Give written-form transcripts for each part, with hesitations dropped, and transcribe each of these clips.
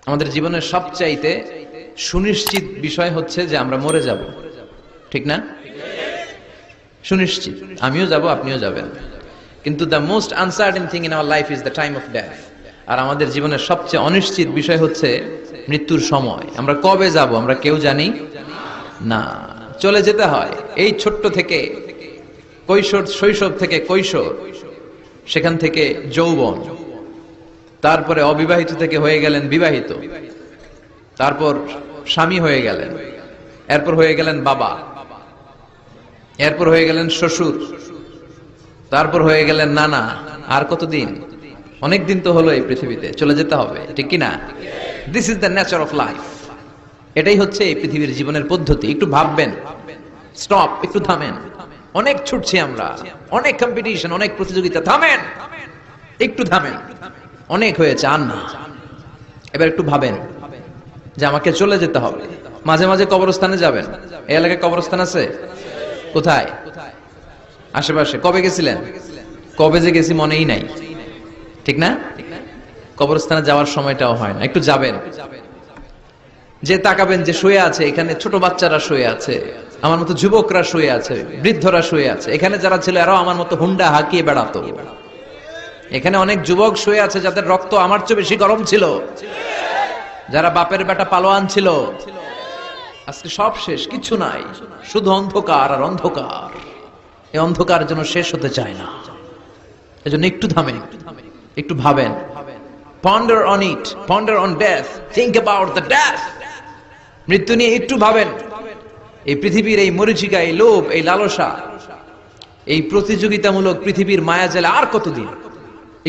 আমাদের জীবনের সবচাইতে সুনিশ্চিত বিষয় হচ্ছে যে আমরা মরে যাব, ঠিক না? সুনিশ্চিত, আমিও যাব, আপনিও যাবেন। কিন্তু the most uncertain thing in our life is the time of death. আর আমাদের জীবনের সবচেয়ে অনিশ্চিত বিষয় হচ্ছে মৃত্যুর সময়। আমরা কবে যাব আমরা কেউ জানি না। চলে যেতে হয় এই ছোট্ট থেকে কৈশোর, শৈশব থেকে কৈশোর, সেখান থেকে যৌবন, তারপরে অবিবাহিত থেকে হয়ে গেলেন বিবাহিত, তারপর স্বামী হয়ে গেলেন, এরপর হয়ে গেলেন বাবা, এরপর হয়ে গেলেন শ্বশুর, তারপর হয়ে গেলেন নানা। আর কতদিন? অনেক দিন তো হলো এই পৃথিবীতে, চলে যেতে হবে, ঠিক কি না? This is the nature of life. এটাই হচ্ছে এই পৃথিবীর জীবনের পদ্ধতি। একটু ভাববেন, স্টপ, একটু থামেন। অনেক ছুটছি আমরা, অনেক কম্পিটিশন, অনেক প্রতিযোগিতা, থামেন, একটু থামেন। অনেক হয়েছে, আর না। এবার একটু ভাবেন যে আমাকে চলে যেতে হবে। মাঝে মাঝে কবরস্থানে যাবেন। এই এলাকায় কবরস্থান আছে? কোথায়? আশেপাশে। কবে গেছিলেন? কবে যে গেছি মনেই নাই, ঠিক না? কবরস্থানে যাওয়ার সময়টাও হয় না। একটু যাবেন, যে তাকাবেন যে শুয়ে আছে এখানে, ছোট বাচ্চারা শুয়ে আছে, আমার মতো যুবকরা শুয়ে আছে, বৃদ্ধরা শুয়ে আছে। এখানে যারা ছিল এরাও আমার মতো হুন্ডা হাঁকিয়ে বেড়াতো। এখানে অনেক যুবক শুয়ে আছে যাদের রক্ত আমার চেয়ে বেশি গরম ছিল, যারা বাপের বেটা পালোয়ান ছিল। আজকে সব শেষ, কিছু নাই, শুধু অন্ধকার আর অন্ধকার। এই অন্ধকার যেন শেষ হতে চায় না। এজন্য একটু থামেন, একটু ভাবেন। Ponder on it, ponder on death, think about the death. মৃত্যু নিয়ে একটু ভাবেন। এই পৃথিবীর এই মরীচিকা, এই লোভ, এই লালসা, এই প্রতিযোগিতামূলক পৃথিবীর মায়াজালে আর কতদিন?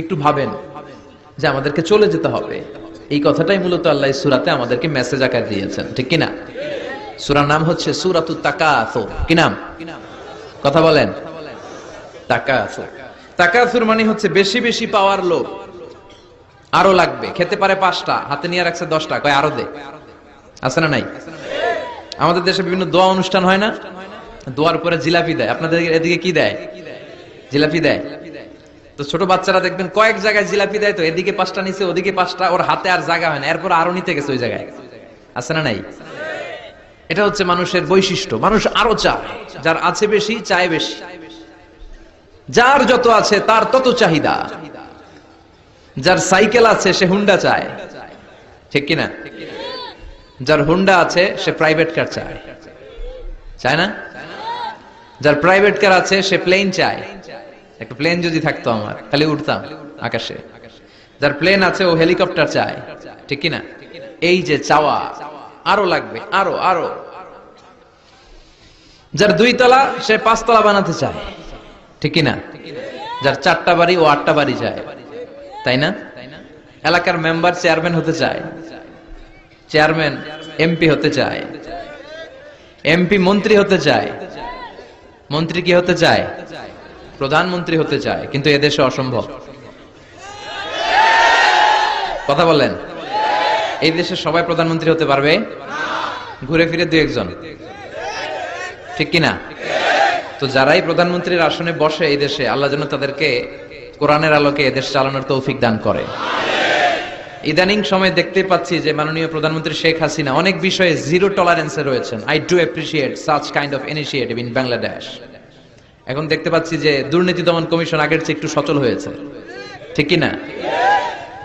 একটু ভাবেন যে আমাদেরকে চলে যেতে হবে। এই কথাটাই মূলত আল্লাহ সূরাতে আমাদেরকে মেসেজ আকারে দিয়েছেন, ঠিক কিনা? সূরার নাম হচ্ছে সূরাতুত তাকাসুর। কি নাম? কথা বলেন। তাকাসুর। তাকাসুর মানে হচ্ছে বেশি বেশি পাওয়ার লোভ। আরো লাগবে, খেতে পারে 5টা, হাতে নিয়ে রাখছে 10টা, কয় আরো দে। আছে না নাই? আমাদের দেশে বিভিন্ন দোয়া অনুষ্ঠান হয় না? দোয়ার উপরে জিলাপি দেয়। আপনাদের এদিকে কি দেয়? জিলাপি দেয়। তো ছোট বাচ্চারা দেখবেন কয়েক জায়গায় জিলাপি দেয়, তো এদিকে 5টা নিচে, ওদিকে 5টা, ওর হাতে আর জায়গা হয় না, এরপর আরো নিতে গেছে ওই জায়গায়। আছে না নাই? এটা হচ্ছে মানুষের বৈশিষ্ট্য। মানুষ আরো চায়, যার আছে বেশি চায় বেশি। যার যত আছে তার তত চাহিদা। যার সাইকেল আছে সে হুন্ডা চায়, ঠিক কিনা? যার হুন্ডা আছে সে প্রাইভেট কার চায়, চায় না? যার প্রাইভেট কার আছে সে প্লেন চায়। একটা প্লেন যদি থাকতো আমার, খালি উঠতাম আকাশে। যার প্লেন আছে ও হেলিকপ্টার চায়, ঠিক কিনা? এই যে চাওয়া, আরো লাগবে, আরো আরো। যার 2 তলা সে 5 তলা বানাতে চায়, ঠিক কিনা? যার 4টা বাড়ি ও 8টা বাড়ি চায়, তাই না? এলাকার মেম্বার চেয়ারম্যান হতে চায়, চেয়ারম্যান এমপি হতে চায়, এমপি মন্ত্রী হতে চায়, মন্ত্রী কি হতে চায়? প্রধানমন্ত্রী হতে চায়। কিন্তু এদেশে অসম্ভব। কথা বলেন। এই দেশে সবাই প্রধানমন্ত্রী হতে পারবে? ঘুরে ফিরে 2-1 জন, ঠিক কিনা? তো যারাই প্রধানমন্ত্রীর আসনে বসে এই দেশে, আল্লাহ যেন তাদেরকে কোরআনের আলোকে এদেশ চালানোর তৌফিক দান করে। ইদানিং সময় দেখতে পাচ্ছি যে মাননীয় প্রধানমন্ত্রী শেখ হাসিনা অনেক বিষয়ে জিরো টলারেন্সে রয়েছেন। I do appreciate such kind of initiative in Bangladesh. এখন দেখতে পাচ্ছি যে দুর্নীতি দমন কমিশন আগের চেয়ে একটু সচল হয়েছে, ঠিক কিনা?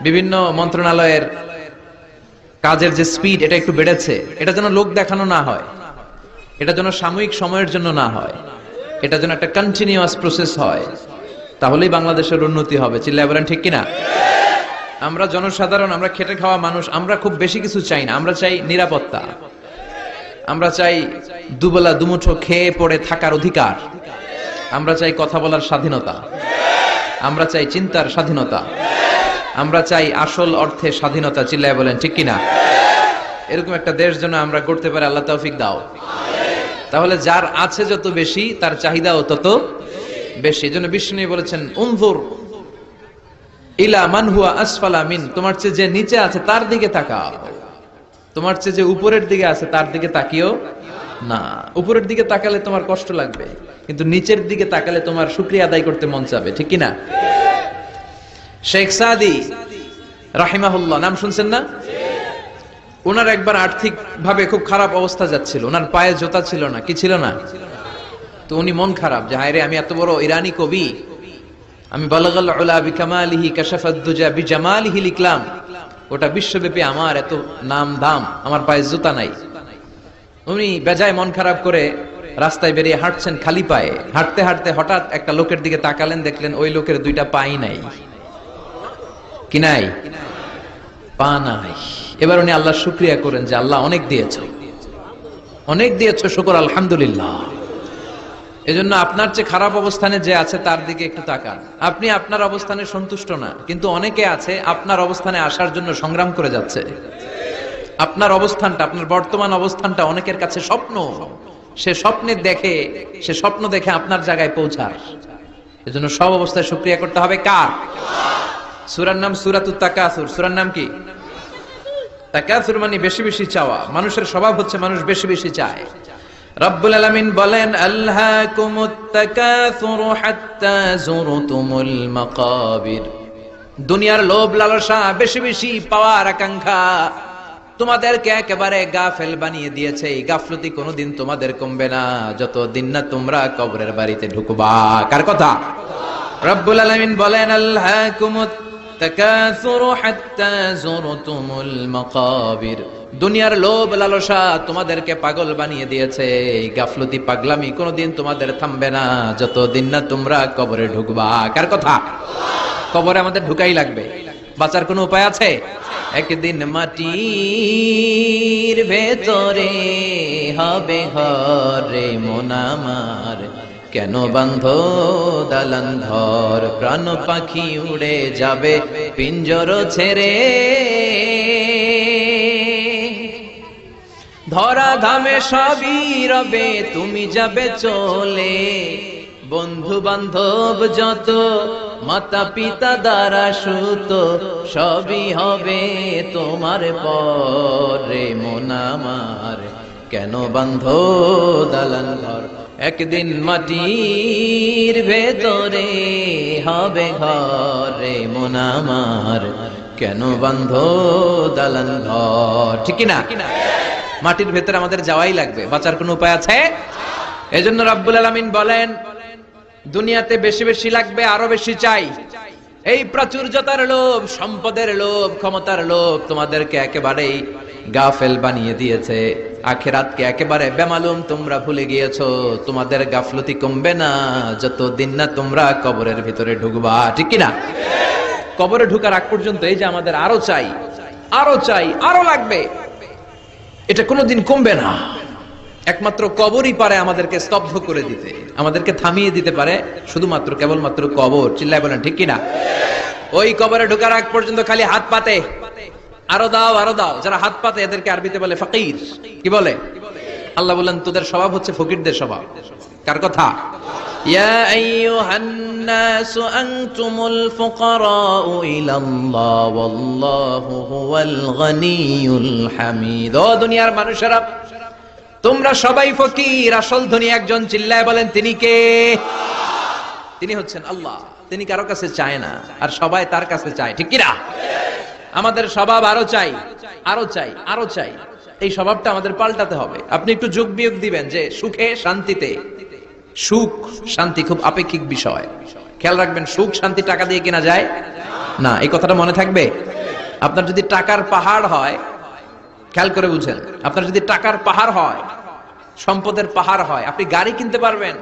বিভিন্ন মন্ত্রণালয়ের কাজের যে স্পিড, এটা একটু বেড়েছে। এটা যেন লোক দেখানো না হয়, এটা যেন সাময়িক সময়ের জন্য না হয়, এটা যেন একটা কন্টিনিউয়াস প্রসেস হয়। তাহলেই বাংলাদেশের উন্নতি হবে। চিল্লায় বলেন, ঠিক কিনা? আমরা জনসাধারণ, আমরা খেটে খাওয়া মানুষ, আমরা খুব বেশি কিছু চাই না। আমরা চাই নিরাপত্তা, আমরা চাই দুবেলা দুমুঠো খেয়ে পড়ে থাকার অধিকার, আমরা চাই কথা বলার স্বাধীনতা, আমরা চাই চিন্তার স্বাধীনতা, আমরা চাই আসল অর্থে স্বাধীনতা। চিল্লায় বলেন, ঠিক কিনা? এরকম একটা দেশ যেন আমরা গড়তে পারি, আল্লাহ তৌফিক দাও। তাহলে যার আছে যত বেশি, তার চাহিদাও তত বেশি। এজন্য বিষ্ণু বলেছেন, উনজুর ইলা মান হুয়া আসফালা মিন, তোমার চেয়ে যে নিচে আছে তার দিকে তাকাও, তোমার চেয়ে যে উপরের দিকে আছে তার দিকে তাকিও না, উপরের দিকে তাকালে তোমার কষ্ট লাগবে, কিন্তু নিচের দিকে তাকালে তোমার শুকরিয়া আদায় করতে মন চাবে, ঠিক কি না? শেখ সাদি রাহিমাহুল্লাহ নাম শুনছেন না? ওনার একবার আর্থিক ভাবে খুব খারাপ অবস্থা যাচ্ছিল, ওনার পায়ে জুতা ছিল না, কি ছিল না? তো উনি মন খারাপ যে হায় রে, আমি এত বড় ইরানি কবি, আমি বালাগাল উলা বিকামালিহি কাশাফাদ দুজা বিজামালিহি লিখলাম, ওটা বিশ্বব্যাপী আমার এত নাম দাম, আমার পায়ে জুতা নাই। উনি বেজায় মন খারাপ করে রাস্তায় বেরিয়ে হাঁটছেন খালি পায়ে, হাঁটতে হাঁটতে হঠাৎ একটা লোকের দিকে তাকালেন, দেখলেন ওই লোকের দুইটা পাই নাই। কি নাই? পা নাই। এবার উনি আল্লাহর শুকরিয়া করেন যে আল্লাহ অনেক দিয়েছো, অনেক দিয়েছো, শুকর আলহামদুলিল্লাহ। এজন্য আপনার চেয়ে খারাপ অবস্থানে যে আছে তার দিকে একটু তাকান। আপনি আপনার অবস্থানে সন্তুষ্ট না, কিন্তু অনেকে আছে আপনার অবস্থানে আসার জন্য সংগ্রাম করে যাচ্ছে। আপনার অবস্থানটা, আপনার বর্তমান অবস্থানটা অনেকের কাছে স্বপ্ন, সে স্বপ্ন দেখে আপনার জায়গায় পৌঁছার। এজন্য সব অবস্থায় শুকরিয়া করতে হবে। কার? সূরার নাম সূরাতুত তাকাসুর। সূরার নাম কি? তাকাসুর মানে বেশি বেশি চাওয়া। মানুষের স্বভাব হচ্ছে মানুষ বেশি বেশি চায়। রব্বুল আলামিন বলেন আল্হাকুমুত তাকাসুরু হাত্তা যুরতুমুল মাকাবির। দুনিয়ার লোভ লালসা, বেশি বেশি পাওয়ার আকাঙ্ক্ষা তোমাদেরকে একেবারে গাফেল বানিয়ে দিয়েছে। এই গাফলতি কোনোদিন তোমাদের কমবে না যতদিন না তোমরা কবরের বাড়িতে ঢুকবা। কার কথা? রব্বুল আলামিন বলেন আল্হাকুমুত তাকাসুরু হাত্তা যুরতুমুল মাকাবির। দুনিয়ার লোভ লালসা তোমাদেরকে পাগল বানিয়ে দিয়েছে। এই গাফলতি পাগলামি কোনোদিন তোমাদের থামবে না যতদিন না তোমরা কবরে ঢুকবা। কার কথা? কবরে আমাদের ঢুকাই লাগবে, বাঁচার কোনো উপায় আছে? একদিন মাটির ভেতরে হবে ঘরে মন আমার, কেন বান্ধ দালান ঘর, প্রাণ পাখি উড়ে যাবে পিঞ্জর ছেড়ে। ধরা ধামে সবই রবে, তুমি যাবে চলে। বন্ধু বান্ধব যত, মাতা পিতা দ্বারা সুত, সবই হবে তোমার পরে মন আমার, কেন বান্ধ দালান ঘর। একদিন মাটির ভেতরে হবে ঘরে মন আমার, কেন বান্ধ দালান ঘর। ঠিক কি না? মাটির ভেতরে আমাদের যাওয়াই লাগবে, বাঁচার কোনো উপায় আছে? এজন্য রব্বুল আলামিন বলেন দুনিয়াতে বেশি বেশি লাগবে, আরো বেশি চাই। এই প্রাচুর্যতার লোভ, সম্পদের লোভ, ক্ষমতার লোভ তোমাদেরকে একেবারেই গাফেল বানিয়ে দিয়েছে। আখিরাতকে একেবারে বেমালুম তোমরা ভুলে গিয়েছো। তোমাদের গাফলতি কমবে না যতদিন না তোমরা কবরের ভিতরে ঢুকবা। ঠিক কি না? কবরে ঢুকার আগ পর্যন্ত এই যে আমাদের আরো চাই, আরো চাই, আরো লাগবে, এটা কোনোদিন কমবে না। একমাত্র কবরই পারে আমাদেরকে স্তব্ধ করে দিতে, আমাদেরকে থামিয়ে দিতে পারে শুধুমাত্র কেবলমাত্র কবর। চিল্লায় বলেন ঠিক কিনা? ওই কবরে ঢোকার আগ পর্যন্ত খালি হাত পাতে, আরো দাও, আরো দাও। যারা হাত পাতে এদেরকে আরবিতে বলে ফকির। কি বলে? আল্লাহ বলেন তোদের স্বভাব হচ্ছে ফকিরদের স্বভাব। কার কথা? ইয়া আইয়ুহান নাসু আনতুমুল ফুকারাউ ইলাল্লাহ ওয়াল্লাহু হুয়াল গনিয়ুল হামিদ। ও দুনিয়ার মানুষেরা, তোমরা সবাই ফকির, আসল ধনী একজন। চিল্লায় বলেন তিনি কে? তিনি হচ্ছেন আল্লাহ। তিনি কারো কাছে চায় না, আর সবাই তার কাছে চায়। ঠিক কিনা? আমাদের স্বভাব আরো চাই, আরো চাই, আরো চাই। এই স্বভাবটা আমাদের পাল্টাতে হবে। আপনি একটু যোগ বিয়োগ দিবেন যে সুখে শান্তিতে, সুখ শান্তি খুব আপেক্ষিক বিষয়। খেয়াল রাখবেন, সুখ শান্তি টাকা দিয়ে কেনা যায় না, এই কথাটা মনে থাকবে। আপনার যদি টাকার পাহাড় হয়, খেয়াল করে বুঝেন, আপনার যদি টাকার পাহাড় হয়, সম্পদের পাহাড় হয়, আপনি গাড়ি কিনতে পারবেন,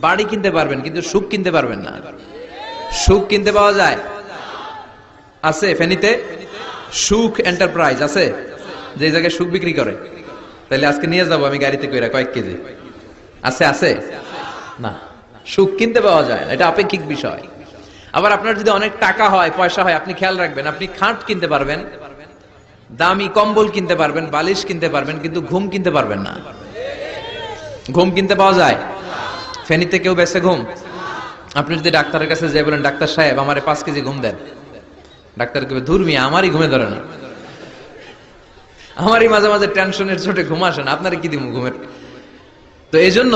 বাড়ি কিনতে পারবেন, কিন্তু সুখ কিনতে পারবেন না। সুখ কিনতে পাওয়া যায়? আছে ফেনীতে সুখ এন্টারপ্রাইজ আছে, যে জায়গায় সুখ বিক্রি করে। তাহলে আজকে নিয়ে যাবো আমি গাড়িতে কইরা কয়েক কেজি। আছে? আছে না, সুখ কিনতে পাওয়া যায় না, এটা আপেক্ষিক বিষয়। আবার আপনার যদি অনেক টাকা হয়, পয়সা হয়, আপনি খেয়াল রাখবেন, আপনি খাট কিনতে পারবেন, দামি কম্বল কিনতে পারবেন, বালিশ কিনতে পারবেন, কিন্তু ঘুম কিনতে পারবেন না। ঘুম কিনতে পাওয়া যায়? ফেনীতে কেউ বেছে ঘুম? আপনি যদি ডাক্তারের কাছে যাই বলেন ডাক্তার সাহেব আমারে 5 কেজি ঘুম দেন, ডাক্তার কবে ধুর মিয়া আমারই ঘুমে ধরে না, আমারই মাঝে মাঝে টেনশনের চোটে ঘুম আসে না, আপনারে কি দিব ঘুমের? তো এই জন্য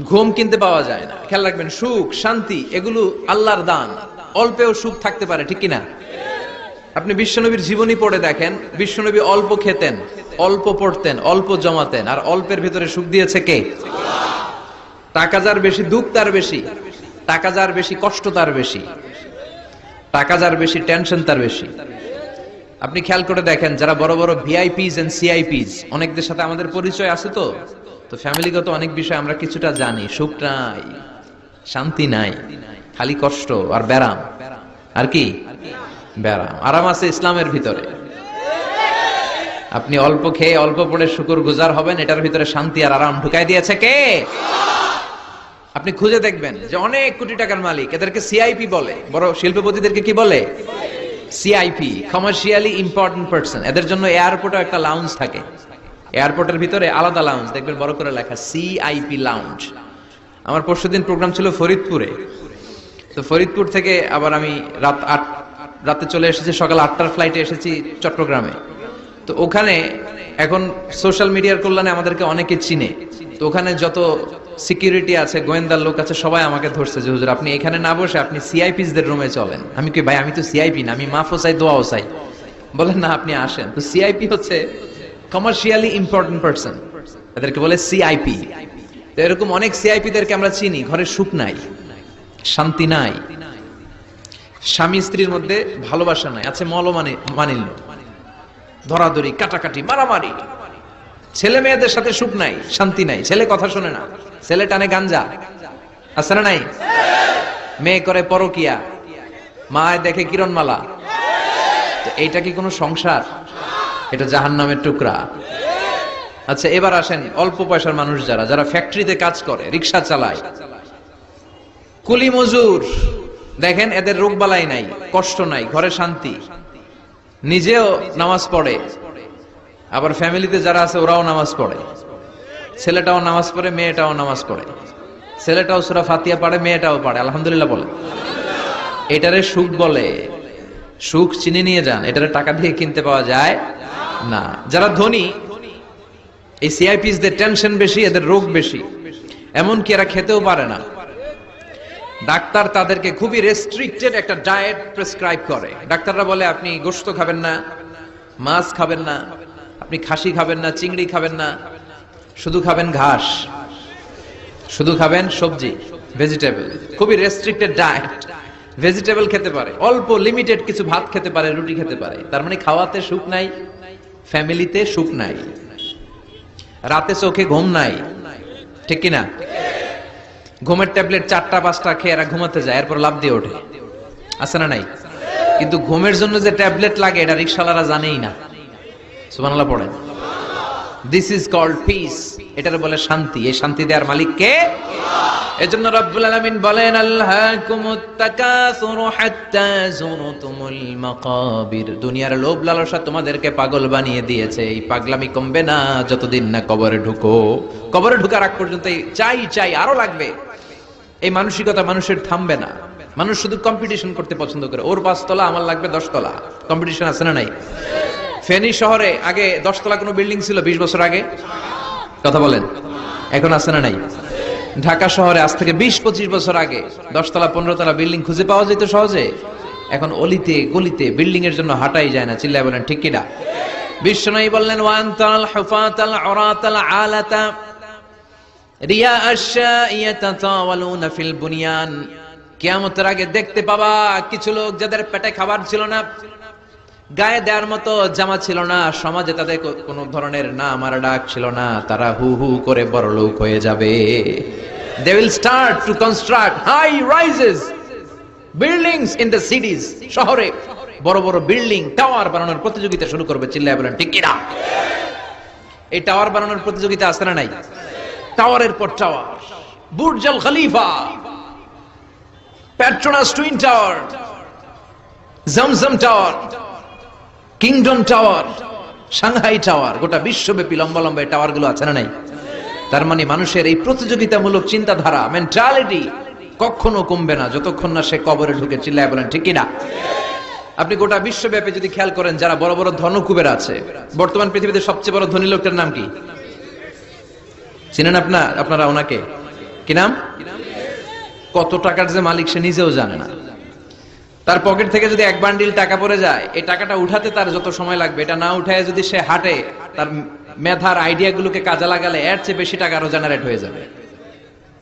ঘুম কিনতে পাওয়া যায় না। খেয়াল রাখবেন, সুখ শান্তি এগুলো আল্লাহর দান। অল্পেও সুখ থাকতে পারে, ঠিক কিনা? আপনি বিশ্বনবীর জীবনী পড়ে দেখেন, বিশ্বনবী অল্প খেতেন, অল্প পড়তেন, অল্প জমাতেন, আর অল্পের ভিতরে সুখ দিয়েছে কে? টাকা যার বেশি দুঃখ তার বেশি, টাকা যার বেশি কষ্ট তার বেশি, টাকা যার বেশি টেনশন তার বেশি। আপনি খেয়াল করে দেখেন, যারা বড় বড় ভিআইপিস এন্ড সিআইপিস, অনেকদের সাথে আমাদের পরিচয় আছে, তো ফ্যামিলিগত অনেক বিষয় আমরা কিছুটা জানি। সুখ নাই, শান্তি নাই, খালি কষ্ট আর ব্যারাম। আর কি ব্যারাম? আরাম আছে ইসলামের ভিতরে। আপনি অল্প খেয়ে অল্প পড়ে শুকর গুজার হবেন, এটার ভিতরে শান্তি আর আরাম ঢুকাই দিয়েছে কে? আপনি খুঁজে দেখবেন যে অনেক কোটি টাকার মালিক, এদেরকে সিআইপি বলে। বড় শিল্পপতিদেরকে কি বলে? CIP, commercially important person. এদের জন্য এয়ারপোর্টে একটা লাউঞ্জ থাকে, এয়ারপোর্টের ভিতরে আলাদা লাউঞ্জ, দেখবেন বড় করে লেখা সিআইপি লাউঞ্জ। আমার পরশুদিন প্রোগ্রাম ছিল ফরিদপুরে, তো ফরিদপুর থেকে আবার আমি রাতে চলে এসেছি, সকাল 8টার ফ্লাইটে এসেছি চট্টগ্রামে। তো ওখানে এখন সোশ্যাল মিডিয়ার কল্যাণে আমাদেরকে অনেকে চিনে, তো ওখানে যত সিকিউরিটি আছে, গোয়েন্দার লোক আছে, সবাই আমাকে ধরছে যে হুজুর আপনি এখানে না বসে আপনি সিআইপিস দের রুমে চলেন। আমি কি ভাই, আমি তো সিআইপি না, আমি মাফও চাই দোয়াও চাই। বলেন না, আপনি আসেন। তো সিআইপি হচ্ছে কমার্শিয়ালি ইম্পর্টেন্ট পারসন, এদেরকে বলে সিআইপি। তো এরকম অনেক সিআইপি দেরকে আমরা চিনি। ঘরে সুখ নাই, শান্তি নাই, স্বামী স্ত্রীর মধ্যে ভালোবাসা নাই, আছে মানিল্য, ধরাধরি, কাটাকাটি, মারামারি। ছেলে মেয়েদের সাথে সুখ নাই, শান্তি নাই, ছেলে কথা শোনে না, ছেলে টানে গাঞ্জা, আছে না নাই? মেয়ে করে পরকিয়া, মায় দেখে কিরণমালা। তো এইটা কি কোনো সংসার? এটা জাহান্নামের টুকরা। আচ্ছা, এবার আসেন অল্প পয়সার মানুষ যারা ফ্যাক্টরিতে কাজ করে, রিক্সা চালায়, কুলি মজুর, দেখেন এদের রোগ বালাই নাই, কষ্ট নাই, ঘরে শান্তি, নিজেও নামাজ পড়ে, আবার ফ্যামিলিতে যারা আছে ওরাও নামাজ পড়ে, ছেলেটাও নামাজ পড়ে, মেয়েটাও নামাজ পড়ে, ছেলেটাও সূরা ফাতিহা পড়ে, মেয়েটাও পড়ে, আলহামদুলিল্লাহ বলে। এটারে সুখ বলে। সুখ চিনে নিয়ে যান, এটারে টাকা দিয়ে কিনতে পাওয়া যায় না। যারা ধনী, এই সিআইপিস দের টেনশন বেশি, এদের রোগ বেশি, এমনকি এরা খেতেও পারে না। ডাক্তার তাদেরকে খুবই রেস্ট্রিক্টেড একটা ডায়েট প্রেসক্রাইব করে। ডাক্তাররা বলে আপনি গোশত খাবেন না, মাছ খাবেন না, আপনি খাসি খাবেন না, চিংড়ি খাবেন না, শুধু খাবেন ঘাস, শুধু খাবেন সবজি, ভেজিটেবল। খুবই রেস্ট্রিক্টেড ডায়েট। ভেজিটেবল খেতে পারে, অল্প লিমিটেড কিছু ভাত খেতে পারে, রুটি খেতে পারে। তার মানে খাওয়াতে সুখ নাই, ফ্যামিলিতে সুখ নাই, রাতে চোখে ঘুম নাই, ঠিক কিনা? ঘুমের ট্যাবলেট 4টা 5টা খেয়ে এরা ঘুমাতে যায়, এরপর লাফ দিয়ে ওঠে, আছে না নাই? কিন্তু ঘুমের জন্য যে ট্যাবলেট লাগে এটা রিকশাওয়ালারা জানেই না। সুবহানাল্লাহ পড়েন। দিস ইজ কল্ড পিস, এটার বলে শান্তি। এই শান্তি দেওয়ার মালিক কে? এজন্য রব্বুল আলামিন বলেন, আল্লাহকুমুত তাকাসুরু হাত্তা যুরতুমুল মাকাবির। দুনিয়ার লোভ লালসা তোমাদেরকে পাগল বানিয়ে দিয়েছে। এই পাগলামি কমবে না যতদিন না কবরে ঢুকো। কবরে ঢোকার আগ পর্যন্ত চাই চাই আরো লাগবে, এই মানসিকতা মানুষের থামবে না। মানুষ শুধু কম্পিটিশন করতে পছন্দ করে, ওর 5 তলা আমার লাগবে 10 তলা। কম্পিটিশন আছে না নাই? ফেনী শহরে আগে 10 তলা কোনো বিল্ডিং ছিল 20 বছর আগে? কথা বলেন, এখন আছে না নাই? ঢাকা শহরে আজ থেকে 20-25 বছর আগে 10 তলা 15 তলা বিল্ডিং খুঁজে পাওয়া যেত সহজে। এখন অলিতে গলিতে বিল্ডিং এর জন্য হাঁটাই যায় না। চিল্লায় বলেন ঠিক কিনা? বিশ্বনবী বললেন, ওয়ান তাল হুফাতাল আরাতাল আলাতা রিয়া আশ-শাইয়াতা তাওয়ালুনা ফিল বুনিয়ান। কিয়ামতের আগে দেখতে পাবা কিছু লোক যাদের পেটে খাবার ছিল না, গায়ে দেওয়ার মতো জামা ছিল না, সমাজে তাদের কোন ধরনের নাম আর ডাক ছিল না, তারা হু হু করে বড় লোক হয়ে যাবে। They will start to construct high rises buildings in the cities. শহরে বড় বড় বিল্ডিং, টাওয়ার বানানোর প্রতিযোগিতা শুরু করবে। চিল্লায় বলেন ঠিক কিনা? এই টাওয়ার বানানোর প্রতিযোগিতা আছে না নাই? টাওয়ারের পর tower, Burj Al Khalifa, Petronas Twin Tower, Zamzam Tower, Kingdom Tower, Shanghai Tower, গোটা বিশ্বব্যাপী লম্বা লম্বা টাওয়ার গুলো আছে না নাই? তার মানে মানুষের এই প্রতিযোগিতামূলক চিন্তাধারা, মেন্টালিটি কখনো কমবে না যতক্ষণ না সে কবরে ঢুকে। চিল্লায় বলেন ঠিক কিনা? আপনি গোটা বিশ্বব্যাপী যদি খেয়াল করেন, যারা বড় বড় ধনকুবের আছে, বর্তমান পৃথিবীতে সবচেয়ে বড় ধনী লোকটার নাম কি? চিনেন আপনারা ওনাকে? কি নাম? কত টাকার যে মালিক সে নিজেও জানে না। তার পকেট থেকে যদি এক বান্ডিল টাকা পড়ে যায়, এই টাকাটা উঠাতে তার যত সময় লাগবে, এটা না উঠায় যদি সে হাঁটে, তার মেধার আইডিয়া গুলোকে কাজে লাগালে এর চেয়ে বেশি টাকা আরো জেনারেট হয়ে যাবে।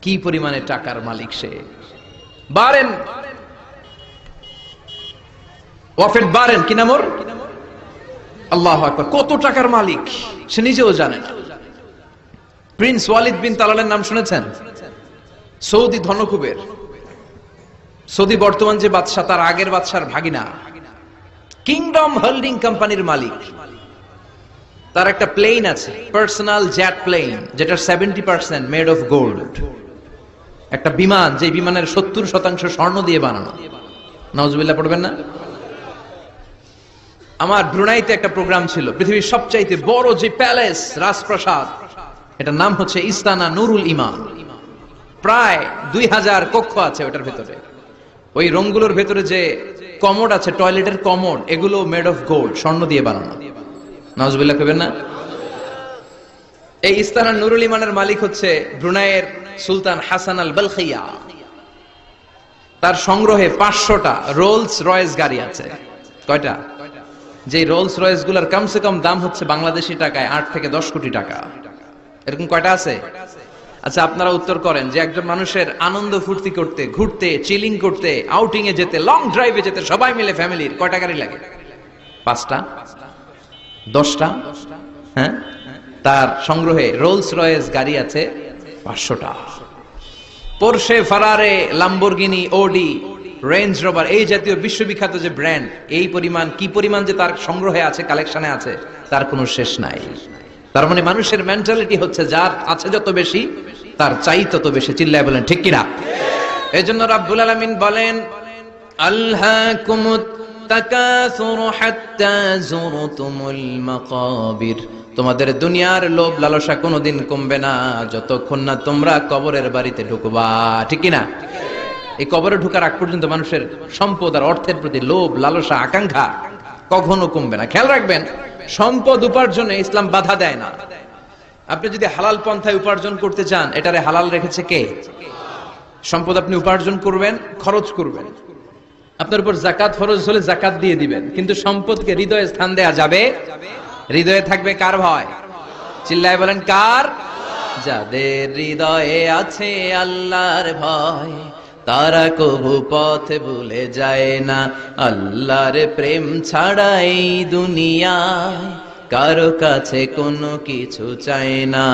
কি পরিমাণে টাকার মালিক সে! বারেন ওয়াফেদ বারেন, কি নাম ওর? আল্লাহু আকবার। কত টাকার মালিক সে নিজেও জানে না। প্রিন্স ওয়ালিদ বিন তালালের নাম শুনেছেন? সৌদি ধনকুবের, সৌদি বর্তমান যে বাদশা তার আগের বাদশার ভাগিনা, কিংডম হোল্ডিং কোম্পানির মালিক। তার একটা প্লেন আছে, পার্সোনাল জেট প্লেন, যেটা 70% মেড অফ গোল্ড। একটা বিমান, যে বিমানের 70% স্বর্ণ দিয়ে বানানো। নাউজুবিল্লাহ পড়বেন না? আমার ব্রুনাইতে একটা প্রোগ্রাম ছিল, পৃথিবীর সবচাইতে বড় যে প্যালেস, রাজপ্রাসাদ, এটার নাম হচ্ছে ইস্তানা নুরুল ইমান। প্রায় 2000 কক্ষ আছে ওটার ভেতরে। ওই রুমগুলোর ভেতরে যে কমোড আছে, টয়লেটের কমোড, এগুলো মেড অফ গোল্ড, স্বর্ণ দিয়ে বানানো। নাউজুবিল্লাহ কইবেন না? এই ইস্তানা নুরুল ইমানের মালিক হচ্ছে ব্রুনাইয়ের সুলতান হাসান আল বলখিয়া। তার সংগ্রহে 500টা রোলস রয়েস গাড়ি আছে। কয়টা? যে রোলস রয়েস গুলার কমসে কম দাম হচ্ছে বাংলাদেশি টাকায় 8 থেকে 10 কোটি টাকা। এরকম কয়টা আছে? আচ্ছা, আপনারা উত্তর করেন যে একজন মানুষের আনন্দ ফুর্তি করতে, ঘুরতে, চিলিং করতে, আউটিং এ যেতে, লং ড্রাইভে যেতে সবাই মিলে ফ্যামিলির কয়টা গাড়ি লাগে? 5টা? 10টা? হ্যাঁ, তার সংগ্রহে রোলস রয়েস গাড়ি আছে 500টা। পোরশে, ফারারে, লাম্বরগিনি, ওডি, রেঞ্জ রোভার, এই জাতীয় বিশ্ববিখ্যাত যে ব্র্যান্ড, এই পরিমাণ, কি পরিমাণ যে তার সংগ্রহে আছে, কালেকশনে আছে, তার কোনো শেষ নাই। তার মানে মানুষের মেন্টালিটি হচ্ছে যার আছে যত বেশি তার চাই তত বেশি। চিল্লায় বলেন ঠিক কিনা? এই জন্য রাব্বুল আলামিন বলেন, আলহাকুমুত তাকাসুর হাত্তা যুরতুমুল মাকাবির। তোমাদের দুনিয়ার লোভ লালসা কোনোদিন কমবে না যতক্ষণ না তোমরা কবরের বাড়িতে ঢুকবা। ঠিক কিনা? এই কবরে ঢোকার আগ পর্যন্ত মানুষের সম্পদ আর অর্থের প্রতি লোভ লালসা আকাঙ্ক্ষা কখনো কমবে না। খেয়াল রাখবেন, সম্পদ উপার্জনে ইসলাম বাধা দেয় না। আপনি যদি হালাল পন্থায় উপার্জন করতে চান, এটারে হালাল রেখেছে কে? সম্পদ আপনি উপার্জন করবেন, খরচ করবেন, আপনার উপর যাকাত ফরজ হলে যাকাত দিয়ে দিবেন, কিন্তু সম্পদকে হৃদয়ে স্থান দেয়া যাবে? হৃদয়ে থাকবে কার ভয়? চিল্লায় বলেন কার? যাদের হৃদয়ে আছে আল্লাহর ভয়, তারা কবু পথ ভুলে যায় না। আল্লাহর প্রেম ছাড়া এই দুনিয়ায় কারো কাছে কোনো কিছু চায় না।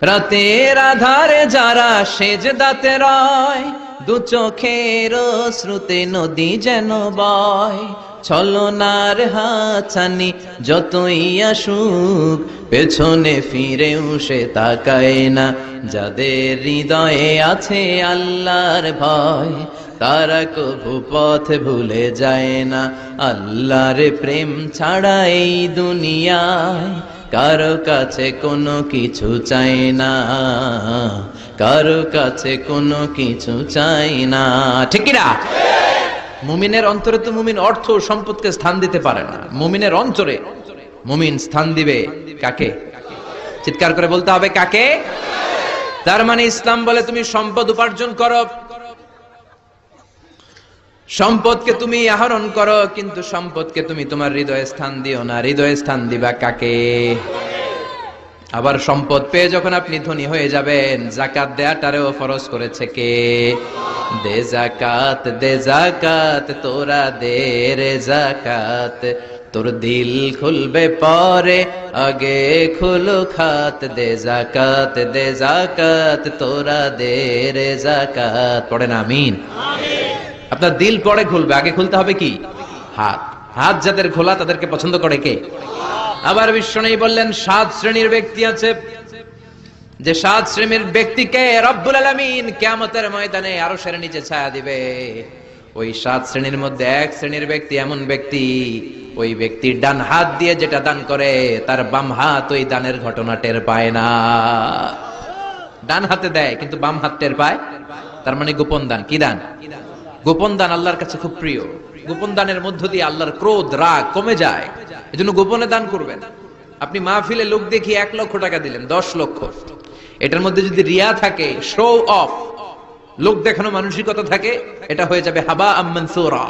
রাতের আধারে যারা সেজদাতে রয়, দু চোখের শ্রুতে নদী যেন বয়। ছলনার হাতছানি যতই আসুক, পেছনে ফিরেও সে তাকায় না। যাদের হৃদয়ে আছে আল্লাহর ভয়, তারা কবু পথ ভুলে যায় না। আল্লাহর প্রেম ছাড়া এই দুনিয়ায় কারো কাছে কোনো কিছু চাই না, কারো কাছে কোনো কিছু চাই না। ঠিক কি না? মুমিনের অন্তরে তো মুমিন অর্থ সম্পদকে স্থান দিতে পারে না। মুমিনের অন্তরে মুমিন স্থান দিবে কাকে? চিৎকার করে বলতে হবে কাকে? তার মানে ইসলাম বলে তুমি সম্পদ উপার্জন করো, সম্পদকে তুমি আহরণ করো, কিন্তু সম্পদকে তুমি তোমার হৃদয়ে স্থান দিও না। হৃদয়ে স্থান দিবা কাকে? আবার সম্পদ পেয়ে যখন আপনি ধনী হয়ে যাবেন, যাকাত দেয়াটারেও ফরজ করেছে কে? দে যাকাত, দে যাকাত, তোরা দে রে যাকাত, তোর দিল খুলবে পরে, আগে খুলো খাত। দে যাকাত, দে যাকাত, তোরা দে রে যাকাত। পড়েন আমিন। আপনার দিল পরে খুলবে, আগে খুলতে হবে কি? হাত। হাত যাদের খোলা তাদেরকে পছন্দ করে কে? আবার বিশ্বনবী বললেন 7 শ্রেণীর ব্যক্তি আছে, যে 7 শ্রেণীর ব্যক্তিকে রব্বুল আলামিন কিয়ামতের ময়দানে আরশের নিচে ছায়া দিবে। ওই 7 শ্রেণীর মধ্যে 1 শ্রেণীর ব্যক্তি এমন ব্যক্তি, ওই ব্যক্তির ডান হাত দিয়ে যেটা দান করে, তার বাম হাত ওই দানের ঘটনা টের পায় না। ডান হাতে দেয় কিন্তু বাম হাত টের পায়, তার মানে গোপন দান। কি দান? গোপন দান আল্লাহর কাছে খুব প্রিয়। গোপন দানের মধ্য দিয়ে আল্লাহর ক্রোধ রাগ কমে যায়। এজন্য গোপনে দান করবেন। আপনি মাহফিলে লোক দেখিয়ে 1 লক্ষ টাকা দিলেন, 10 লক্ষ, এটার মধ্যে যদি রিয়া থাকে, শো অফ, লোক দেখানো মানসিকতা থাকে, এটা হয়ে যাবে হাবা মানসুরা,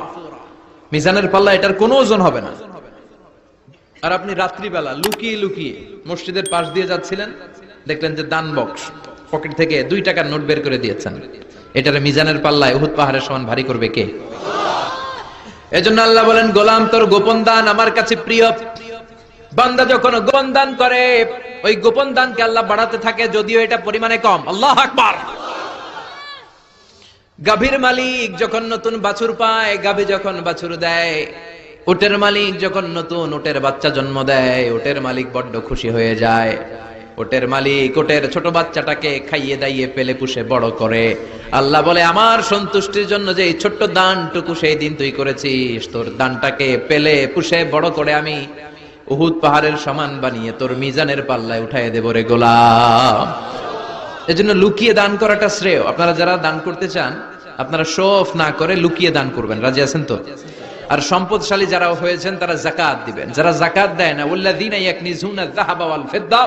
মিজানের পাল্লা এটার কোনো ওজন হবে না। আর আপনি রাত্রিবেলা লুকিয়ে লুকিয়ে মসজিদের পাশ দিয়ে যাচ্ছিলেন, দেখলেন যে দান বক্স, পকেট থেকে 2 টাকার নোট বের করে দিয়েছেন, এটারে মিজানের পাল্লায় উহুদ পাহাড়ের সমান ভারী করবে কে? এজন্য আল্লাহ বলেন, গোলাম তোর গোপন দান আমার কাছে প্রিয়। বান্দা যখন গোপন দান করে, ওই গোপন দানকে আল্লাহ বাড়াতে থাকে, যদিও এটা পরিমাণে কম। আল্লাহু আকবার। গাভীর মালিক যখন নতুন বাছুর পায়, গাভী যখন বাছুর দেয়, উটের মালিক যখন নতুন উটের বাচ্চা জন্ম দেয়, উটের মালিক বড্ড খুশি হয়ে যায়। উটের মালিক উটের ছোট বাচ্চাটাকে খাইয়ে দাইয়ে পেলে পুষে বড় করে। আল্লাহ বলে, আমার সন্তুষ্টির জন্য যে এই ছোট্ট দানটুকু সেই দিন তুই করেছিস, তোর দানটাকে পেলে পুষে বড় করে আমি উহুদ পাহাড়ের সমান বানিয়ে তোর মিজানের পাল্লায় উঠাইয়ে দেব রে গোলাম। এজন্য লুকিয়ে দান করাটা শ্রেয়। আপনারা যারা দান করতে চান, আপনারা শো অফ না করে লুকিয়ে দান করবেন। রাজি আছেন তো? আর সম্পদশালী যারা হয়েছেন তারা যাকাত দিবেন। যারা যাকাত দেয় না, ওয়াল্লাযীনা ইয়াকনিজুনা আয-যাহাবা ওয়াল ফিদ্দা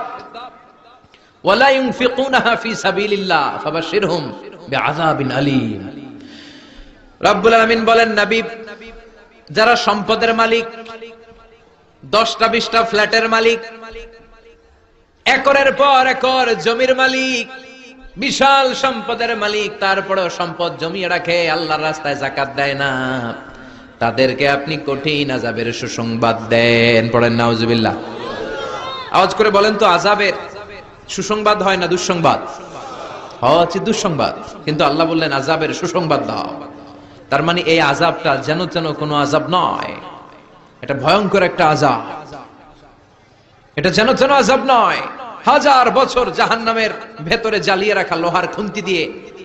ওয়া লা ইউনফিকুনাহা ফি সাবিলিল্লাহ ফাবাশশিরহুম বিআযাবিন আলীম। রব্বুল আলামিন বলেন, নবী, যারা সম্পদের মালিক, 10টা 20টা ফ্ল্যাটের মালিক, একরের পর একর জমির মালিক, বিশাল সম্পদের মালিক, তারপরেও সম্পদ জমিয়ে রাখে, আল্লাহর রাস্তায় যাকাত দেয় না, তাদেরকে আপনি কঠিন আযাবের সুসংবাদ দেন। পড়েন নাউজুবিল্লাহ। আওয়াজ করে বলেন তো, আযাবের সুসংবাদ হয় না দুঃসংবাদ? হচ্ছে দুঃসংবাদ, কিন্তু আল্লাহ বললেন আযাবের সুসংবাদ দাও। তার মানে এই আযাবটা যেন যেন কোনো আযাব নয়, এটা ভয়ঙ্কর একটা আযাব। এটা যেন যেন আযাব নয়। 1000 বছর জাহান্নামের ভেতরে জ্বালিয়ে রাখা লোহার খুন্তি দিয়ে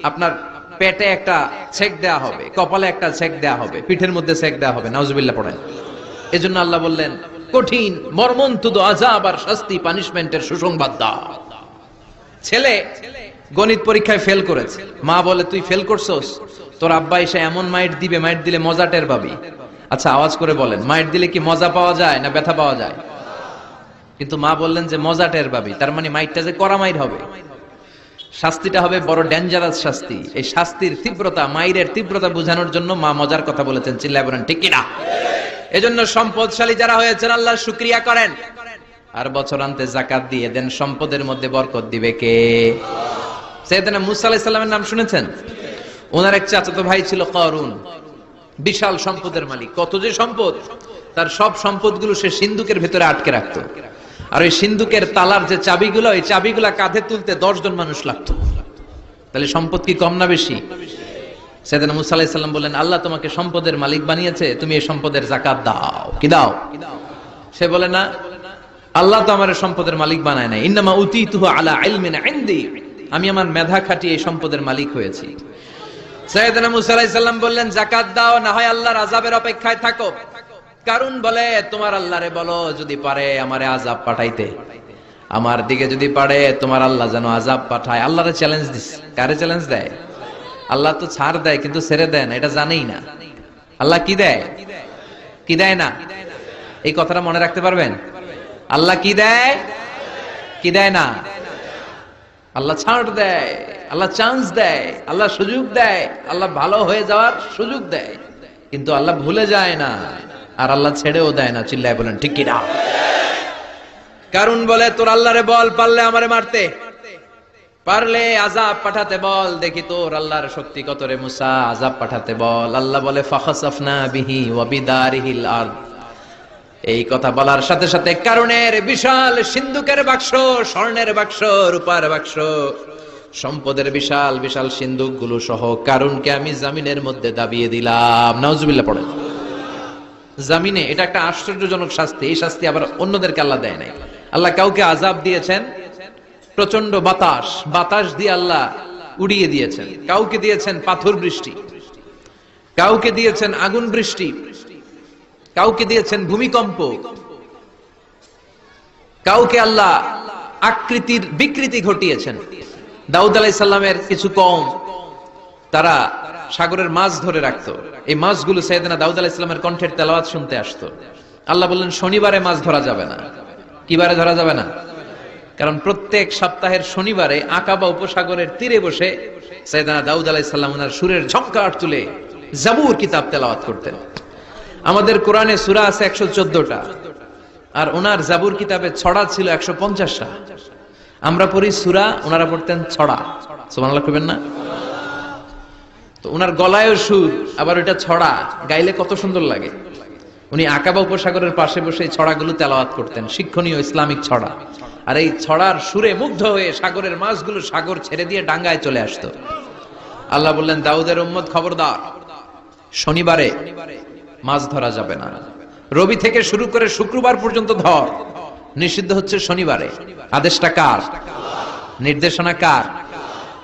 আপনার পেটে একটা ছেক দেয়া হবে, কপালে একটা ছেক দেয়া হবে, পিঠের মধ্যে ছেক দেয়া হবে। নাউজুবিল্লাহ পড়েন। এজন্য আল্লাহ বললেন, কঠিন মর্মন্তুদ আযাব আর শাস্তি, পানিশমেন্টের সুসংবাদ দাও। ছেলে গণিত পরীক্ষায় ফেল করেছে, মা বলে, তুই ফেল করছস, তোর আব্বা এসে এমন মাইট দিবে, মাইট দিলে মজা টের পাবি। আচ্ছা, আওয়াজ করে বলেন, মাইট দিলে কি মজা পাওয়া যায় না ব্যথা পাওয়া যায়? কিন্তু মা বললেন যে মজা টের পাবি, তার মানে মাইটটা যে কড়া মাইর হবে, শাস্তিটা হবে বড় ডেঞ্জারাস শাস্তি। এই শাস্তির তীব্রতা, মাইরের তীব্রতা বোঝানোর জন্য মা মজার কথা বলেছেন। চিল্লায় বলেন ঠিক কিনা? এজন্য সম্পদশালী যারা হয়েছেন, আল্লাহর শুকরিয়া করেন আর বছরান্তে যাকাত দিয়ে দেন। সম্পদের মধ্যে বরকত দিবে কে? সাইয়েদনা মুসা আলাইহিস সালামের নাম শুনেছেন? ওনার এক চাচাতো ভাই ছিল কারুন, বিশাল সম্পদের মালিক। কত যে সম্পদ! তার সব সম্পদগুলো সে সিন্ধুকের ভিতরে আটকে রাখতো। আর ওই সিন্ধুকের তালার যে চাবিগুলো, এই চাবিগুলা কাঁধে তুলতে 10 জন মানুষ লাগতো। তাহলে সম্পদ কি কম না বেশি? সাইয়েদনা মুসা আলাইহিস সালাম বললেন, আল্লাহ তোমাকে সম্পদের মালিক বানিয়েছে, তুমি এই সম্পদের যাকাত দাও। কি দাও? সে বলে, না, আল্লাহ তো আমার সম্পদের মালিক বানায় নাই, ইন্নামা উতীতুহু আলা ইলমিন ইনদি, আমি আমার মেধা খাটিয়ে এই সম্পদের মালিক হয়েছি। সাইয়েদনা মুসা আলাইহিস সালাম বললেন, যাকাত দাও, না হয় আল্লাহর আযাবের অপেক্ষায় থাকো। কারণ বলে, তোমার আল্লাহরে বলো যদি পারে আমারে আযাব পাঠাইতে, আমার দিকে যদি পারে তোমার আল্লাহ যেন আযাব পাঠায়। আল্লাহরে চ্যালেঞ্জ দিস। কারে চ্যালেঞ্জ দেয়? আল্লাহ তো ছাড় দেয় কিন্তু ছেড়ে দেয় না, এটা জানেই না। আল্লাহ কি দেয়? কি দেয় না? এই কথাটা মনে রাখতে পারবেন? আল্লাহ কি দেয়? কি দেয় না? আল্লাহ ছাড় দেয়, আল্লাহ চান্স দেয়, আল্লাহ সুযোগ দেয়, আল্লাহ ভালো হয়ে যাওয়ার সুযোগ দেয়, কিন্তু আল্লাহ ভুলে যায় না, আর আল্লাহ ছেড়েও দেয় না। চিল্লায় বলেন ঠিক কিনা? কারণ বলে, তোর আল্লাহরে বল, পারলে আমারে মারতে, পারলে আযাব পাঠাতে বল, দেখি তোর আল্লাহর শক্তি কত রে মুসা, আযাব পাঠাতে বল। আল্লাহ বলে, ফাখাসাফনা বিহি ওয়া বিদারিহিল আরদ। এই কথা বলার সাথে সাথে কারণের বিশাল সিন্ধুকের বাক্স, স্বর্ণের বাক্স, রূপার বাক্স, সম্পদের বিশাল বিশাল সিন্ধুকগুলো সহ কারণকে আমি জমিনের মধ্যে দাবিয়ে দিলাম। নাউজুবিল্লাহ পড়েন। জমিনে এটা একটা আশ্চর্যজনক শাস্তি। এই শাস্তি আবার অন্যদেরকে আল্লাহ দেয় নাই। আল্লাহ কাউকে আযাব দিয়েছেন প্রচন্ড বাতাস, বাতাস দিয়ে আল্লাহ উড়িয়ে দিয়েছেন। কাউকে দিয়েছেন পাথর বৃষ্টি, কাউকে দিয়েছেন আগুন বৃষ্টি, কাউকে দিয়েছেন ভূমিকম্প, কাউকে আল্লাহ আকৃতির বিকৃতি ঘটিয়েছেন। দাউদ আলাইহিস সালামের কিছু কওম, তারা সাগরের মাছ ধরে রাখতো। এই মাছগুলো সাইয়েদনা দাউদ আলাইহিস সালামের কণ্ঠের তেলাওয়াত শুনতে আসতো। আল্লাহ বললেন, শনিবারে মাছ ধরা যাবে না, কি বারে ধরা যাবে না? কারণ প্রত্যেক সপ্তাহের শনিবারে আকাবা উপসাগরের তীরে বসে সাইয়েদনা দাউদ আলাইহিস সালাম ওনার সুরের ঝংকার তুলে জাবুর কিতাব তেলাওয়াত করতেন। আমাদের কোরআনে সূরা আছে 114টা, আর ওনার জাবুর কিতাবে ছড়া ছিল 150টা। আমরা পড়ি সূরা, ওনারা পড়তেন ছড়া। সুবহানাল্লাহ কইবেন না? তো ওনার গলায়ও সুর, আবার ওইটা ছড়া, গাইলে কত সুন্দর লাগে। উনি আকাবা উপসাগরের পাশে বসে ছড়াগুলো তেলাওয়াত করতেন, শিক্ষণীয় ইসলামিক ছড়া। আর এই ছড়ার সুরে মুগ্ধ হয়ে সাগরের মাছগুলো সাগর ছেড়ে দিয়ে ডাঙ্গায় চলে আসতো। আল্লাহ বললেন, দাউদের উম্মত খবরদার, শনিবারে মাছ ধরা যাবে না। রবি থেকে শুরু করে শুক্রবার পর্যন্ত ধর, নিষিদ্ধ হচ্ছে শনিবারে। আদেশটা কার? নির্দেশনা কার?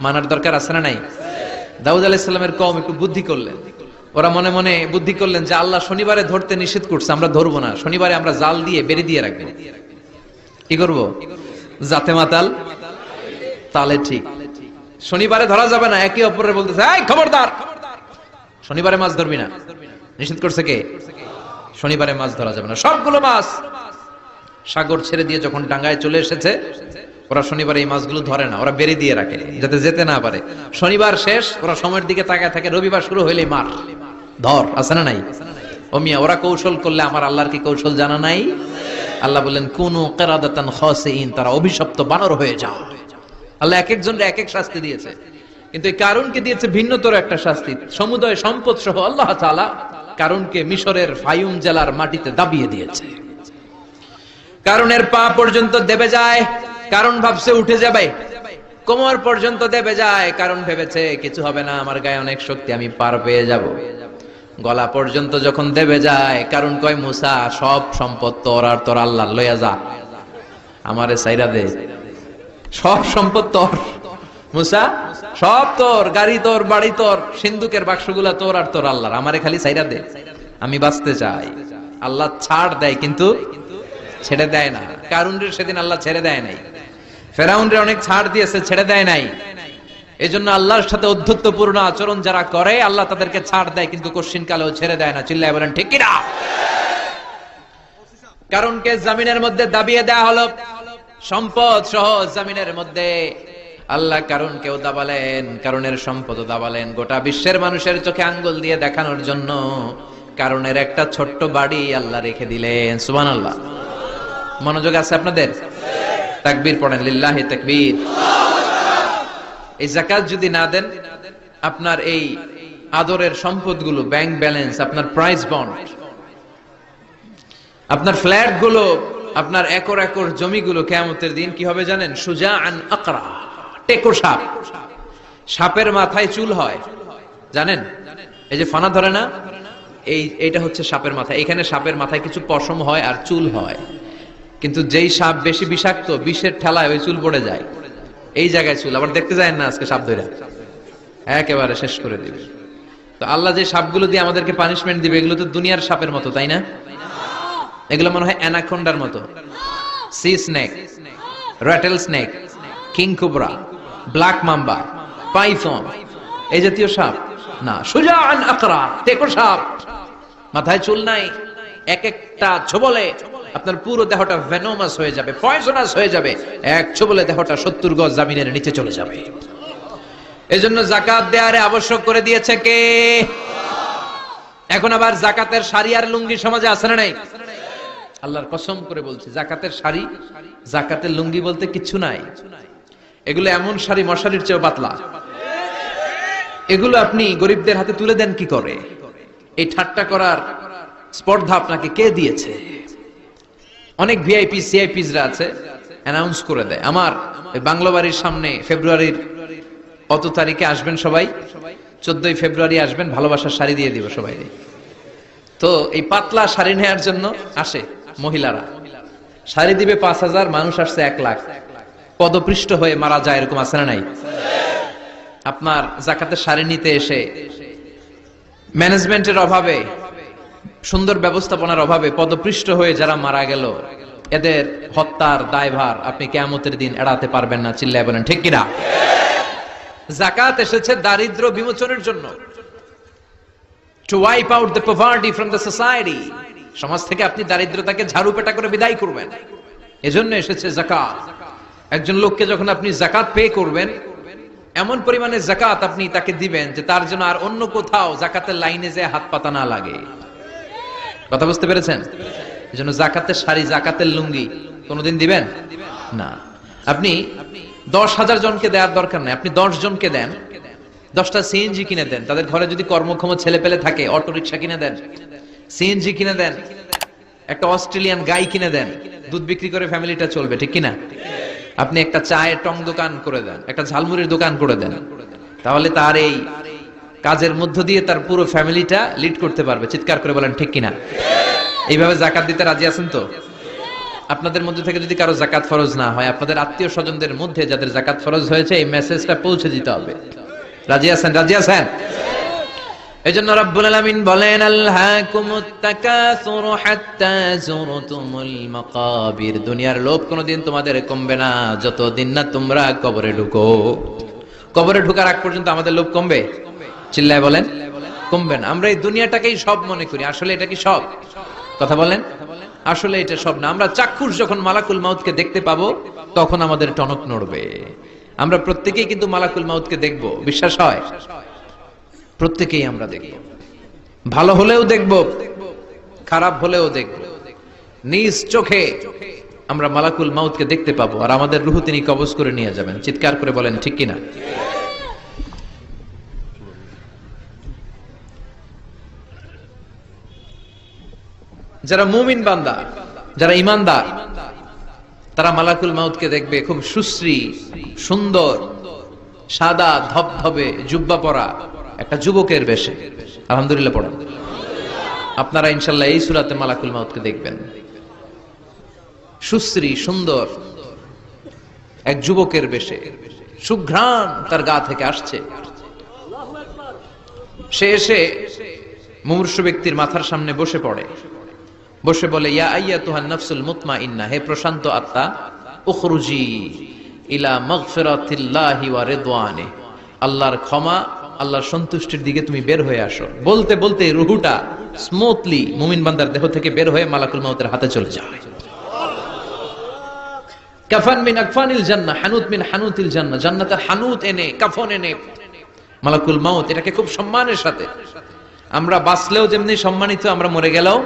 মানার দরকার আছে না নাই? দাউদ আলাইহিস সালামের কওম একটু বুদ্ধি করলেন। ওরা মনে মনে বুদ্ধি করলেন যে আল্লাহ শনিবারে ধরতে নিষেধ করছে, আমরা ধরবো না, শনিবারে আমরা জাল দিয়ে বেরি দিয়ে রাখবো। কি করব? জাতে মাতাল তালে ঠিক। শনিবারে ধরা যাবে না, একে অপরের বলতেছে, এই খবরদার, শনিবারে মাছ ধরবি না। নিষেধ করছে কে? শনিবারে মাছ ধরা যাবে না। সবগুলো মাছ সাগর ছেড়ে দিয়ে যখন ডাঙ্গায় চলে এসেছে, ওরা শনিবারে এই মাছগুলো ধরে না, ওরা বেরি দিয়ে রাখে যাতে যেতে না পারে। শনিবার শেষ, ওরা সময়ের দিকে তাকায় থাকে, রবিবার শুরু হইলেই মার ধর, আছে না নাই? ও মিয়া, ওরা কৌশল করলে আমার আল্লাহর কি কৌশল জানা নাই? আল্লাহ বললেন, কুনু কিরাদাতান খাসিইন, তারা অভিশপ্ত বানর হয়ে যাও। আল্লাহ এক একজনকে এক এক শাস্তি দিয়েছে, কিন্তু এই কারুনকে দিয়েছে ভিন্নতর একটা শাস্তি। সমুদয় সম্পদ সহ আল্লাহ তাআলা কারুনকে মিশরের ফায়ুম জেলার মাটিতে দাবিয়ে দিয়েছে। কারুনের পা পর্যন্ত দেবে যায়, কারণ ভাবছে উঠে যাবে, কোমর পর্যন্ত দেবে যায়, কারণ ভেবেছে কিছু হবে না, আমার গায়ে অনেক শক্তি, আমি পার পেয়ে যাব। গলা পর্যন্ত যখন দেবে যায়, কারণ কয়, মুসা, সব সম্পদ তোর, আর তোর আল্লাহ লইয়া যা, আমারে সাইরা দে, সব সম্পদ তোর। মুসা, সব তোর, গাড়ি তোর, বাড়ি তোর, সিন্ধুকের বাক্সগুলা তোর আর তোর আল্লাহর, আমারে খালি সাইরা দে, আমি বাঁচতে চাই। আল্লাহ ছাড় দেয় কিন্তু ছেড়ে দেয় না। কারুনরে সেদিন আল্লাহ ছেড়ে দেয় নাই, ফেরাউনরে অনেক ছাড় দিয়েছে, ছেড়ে দেয় নাই। এজন্য আল্লাহর সাথে অধ্যত্বপূর্ণ আচরণ যারা করে, আল্লাহ তাদেরকে ছাড় দেয়, কিন্তু কশিন কালেও ছেড়ে দেয় না। চিল্লায় বলেন ঠিক কিনা? কারণকে জমিনের মধ্যে দাবিয়ে দেয়া হলো, সম্পদ সহ জমিনের মধ্যে। আল্লাহ কারণকেও দাবালেন, কারণের সম্পদও দাবালেন, গোটা বিশ্বের মানুষের চোখে আঙ্গুল দিয়ে দেখানোর জন্য কারণের একটা ছোট্ট বাড়ি আল্লাহ রেখে দিলেন। সুবহানাল্লাহ। মনোযোগ আছে আপনাদের? তাকবীর পড়েন, লিল্লাহি তাকবীর। এই যাকাত যদি না দেন, আপনার এই আদরের সম্পদগুলো, ব্যাংক ব্যালেন্স, আপনার প্রাইস বন্ড, আপনার ফ্ল্যাট গুলো, আপনার একর একর জমিগুলো কিয়ামতের দিন কি হবে জানেন? সুজাআন আকরা, টেকো সাপ। সাপের মাথায় চুল হয়, জানেন? এই যে ফানা ধরে না, এইটা হচ্ছে সাপের মাথা। এখানে সাপের মাথায় কিছু পশম হয় আর চুল হয়, কিন্তু যেই সাপ বেশি বিষাক্ত, বিষের ঠেলায় ওই চুল পড়ে যায়, এই জায়গায় চুল। আবার দেখতে যায় না, আজকে সাপ ধরে একেবারে শেষ করে দিবে। তো আল্লাহ যে সাপগুলো দিয়ে আমাদেরকে পানিশমেন্ট দিবে, এগুলো তো দুনিয়ার সাপের মতো, তাই না? এগুলো মনে হয় অ্যানাকোন্ডার মতো, C snake, rattle snake, king cobra, black mamba, Python, এই জাতীয় সাপ না। সুজাআন আকরা, টেকো সাপ, মাথায় চুল নাই, এক একটা ছোবলে আপনার পুরো দেহটা ভেনোমাস হয়ে যাবে, পয়জনাস হয়ে যাবে। এক ছোবলে দেহটা 70 গজ জমিনের নিচে চলে যাবে। এজন্য যাকাত দেয়ারে আবশ্যক করে দিয়েছে কে? এখন আবার যাকাতের শাড়ি আর লুঙ্গি সমাজে আছে না নাই? আল্লাহর কসম করে বলছি, যাকাতের শাড়ি, যাকাতের লুঙ্গি বলতে কিছু নাই। এগুলো এমন শাড়ি মশারির চেয়েও পাতলা। এগুলো আপনি গরিবদের হাতে তুলে দেন কি করে? এই ঠাট্টা করার স্পর্ধা আপনাকে কে দিয়েছে? অনেক ভিআইপি সিআইপিসরা আছে, অ্যানাউন্স করে দেয়, আমার বাংলা বাড়ির সামনে ফেব্রুয়ারির কত তারিখে আসবেন সবাই, 14ই ফেব্রুয়ারি আসবেন, ভালোবাসার শাড়ি দিয়ে দিব সবাই। তো এই পাতলা শাড়ি নেওয়ার জন্য আসে মহিলারা, শাড়ি দিবে 5000, মানুষ আসছে 1 লাখ, পদপৃষ্ঠ হয়ে মারা যায়, এরকম আছে না নাই? আপনার যাকাতের শাড়ি নিতে এসে ম্যানেজমেন্টের অভাবে, সুন্দর ব্যবস্থাপনার অভাবে পদপৃষ্ঠ হয়ে যারা মারা গেল, এদের হত্যার দায়ভার আপনি কিয়ামতের দিন এড়াতে পারবেন না। চিল্লায় বলেন ঠিক কিনা? যাকাত এসেছে দারিদ্র্য বিমোচনের জন্য, to wipe out the poverty from the society। সমাজ থেকে আপনি দারিদ্রতাকে ঝাড়ু পেটা করে বিদায় করবেন। এজন্য এসেছে যাকাত। একজন লোককে যখন আপনি যাকাত পে করবেন, এমন পরিমাণে যাকাত আপনি তাকে দিবেন যে তার জন্য আর অন্য কোথাও যাকাতের লাইনে যে হাত পাতা না লাগে। কথা বুঝতে পেরেছেন? এজন্য যাকাতের শাড়ি, যাকাতের লুঙ্গি কোনোদিন দিবেন না। আপনি 10,000 জনকে দেওয়ার দরকার নাই, আপনি 10 জনকে দেন, 10টা সিএনজি কিনে দেন। তাদের ঘরে যদি কর্মক্ষম ছেলে পেলে থাকে, অটো রিক্সা কিনে দেন, সিএনজি কিনে দেন, একটা অস্ট্রেলিয়ান গাই কিনে দেন, দুধ বিক্রি করে ফ্যামিলিটা চলবে, ঠিক কিনা? আপনি একটা চায়ের টং দোকান করে দেন, একটা ঝালমুড়ির দোকান করে দেন, তাহলে তার এই কাজের মধ্য দিয়ে তার পুরো ফ্যামিলিটা লিড করতে পারবে। চিৎকার করে বলেন ঠিক কিনা? এইভাবে যাকাত দিতে রাজি আছেন তো? আপনাদের মধ্যে থেকে যদি কারো যাকাত ফরজ না হয়, আপনাদের আত্মীয় স্বজনদের মধ্যে যাদের যাকাত ফরজ হয়েছে, এই মেসেজটা পৌঁছে দিতে হবে। রাজি আছেন? রাজি আছেন? এজন্য রব্বুল আলামিন বলেন, আলহাকুমুত তাকাসুর হাত্তা যুরতুমুল মাকাবির। দুনিয়ার লোভ কোনোদিন তোমাদের কমবে না যতদিন না তোমরা কবরে ঢুকো। কবরে ঢোকার আগ পর্যন্ত আমাদের লোভ কমবে? চিল্লায় বলেন, কমবে না। আমরা এই দুনিয়াটাকেই সব মনে করি, আসলে এটা কি সব? কথা বলেন, আসলে এটা সব না। আমরা চাক্ষুষ যখন মালাকুল মাউতকে দেখতে পাবো, তখন আমাদের টনক নড়বে। আমরা প্রত্যেকেই কিন্তু মালাকুল মাউতকে দেখব, বিশ্বাস হয়? প্রত্যেকেই আমরা দেখব, ভালো হলেও দেখব, খারাপ হলেও দেখব। নিজ চোখে আমরা মালাকুল মাউতকে দেখতে পাবো, আর আমাদের রূহ তিনি কবজ করে নিয়ে যাবেন। চিৎকার করে বলেন ঠিক কিনা? যারা মুমিন বান্দা, যারা ইমানদার, তারা মালাকুল মাউতকে দেখবে খুব সুশ্রী, সুন্দর, সাদা ধবধবে জুব্বা পরা একটা যুবকের বেশে। আলহামদুলিল্লাহ পড়েন। আপনারা ইনশাল্লাহ এই সূরাতে মালাকুল মাউতকে দেখবেন। সুশ্রী সুন্দর এক যুবকের বেশে, সুঘ্রাণ তার গা থেকে আসছে। সে এসে মুমূর্ষু ব্যক্তির মাথার সামনে বসে পড়ে, বসে বলে, ইয়া আইয়াতুহান নাফসুল মুতমাইন্নাহ, হে প্রশান্ত আত্মা, উখরুজি ইলা মাগফিরাতিল্লাহি ওয়া রিদওয়ানি, আল্লাহর ক্ষমা, আল্লাহর সন্তুষ্টির দিকে তুমি বের হয়ে আসো। বলতে বলতে রূহটা স্মুথলি মুমিন বান্দার দেহ থেকে বের হয়ে মালাকুল মাউতের হাতে চলে যায়। কাফান মিন আকফানিল জান্নাহ, হানুত মিন হানুতিল জান্নাহ, জান্নাতের হানুত এনে, কাফন এনে মালাকুল মাউত এটাকে খুব সম্মানের সাথে, আমরা বাঁচলেও যেমনি সম্মানিত, আমরা মরে গেলেও।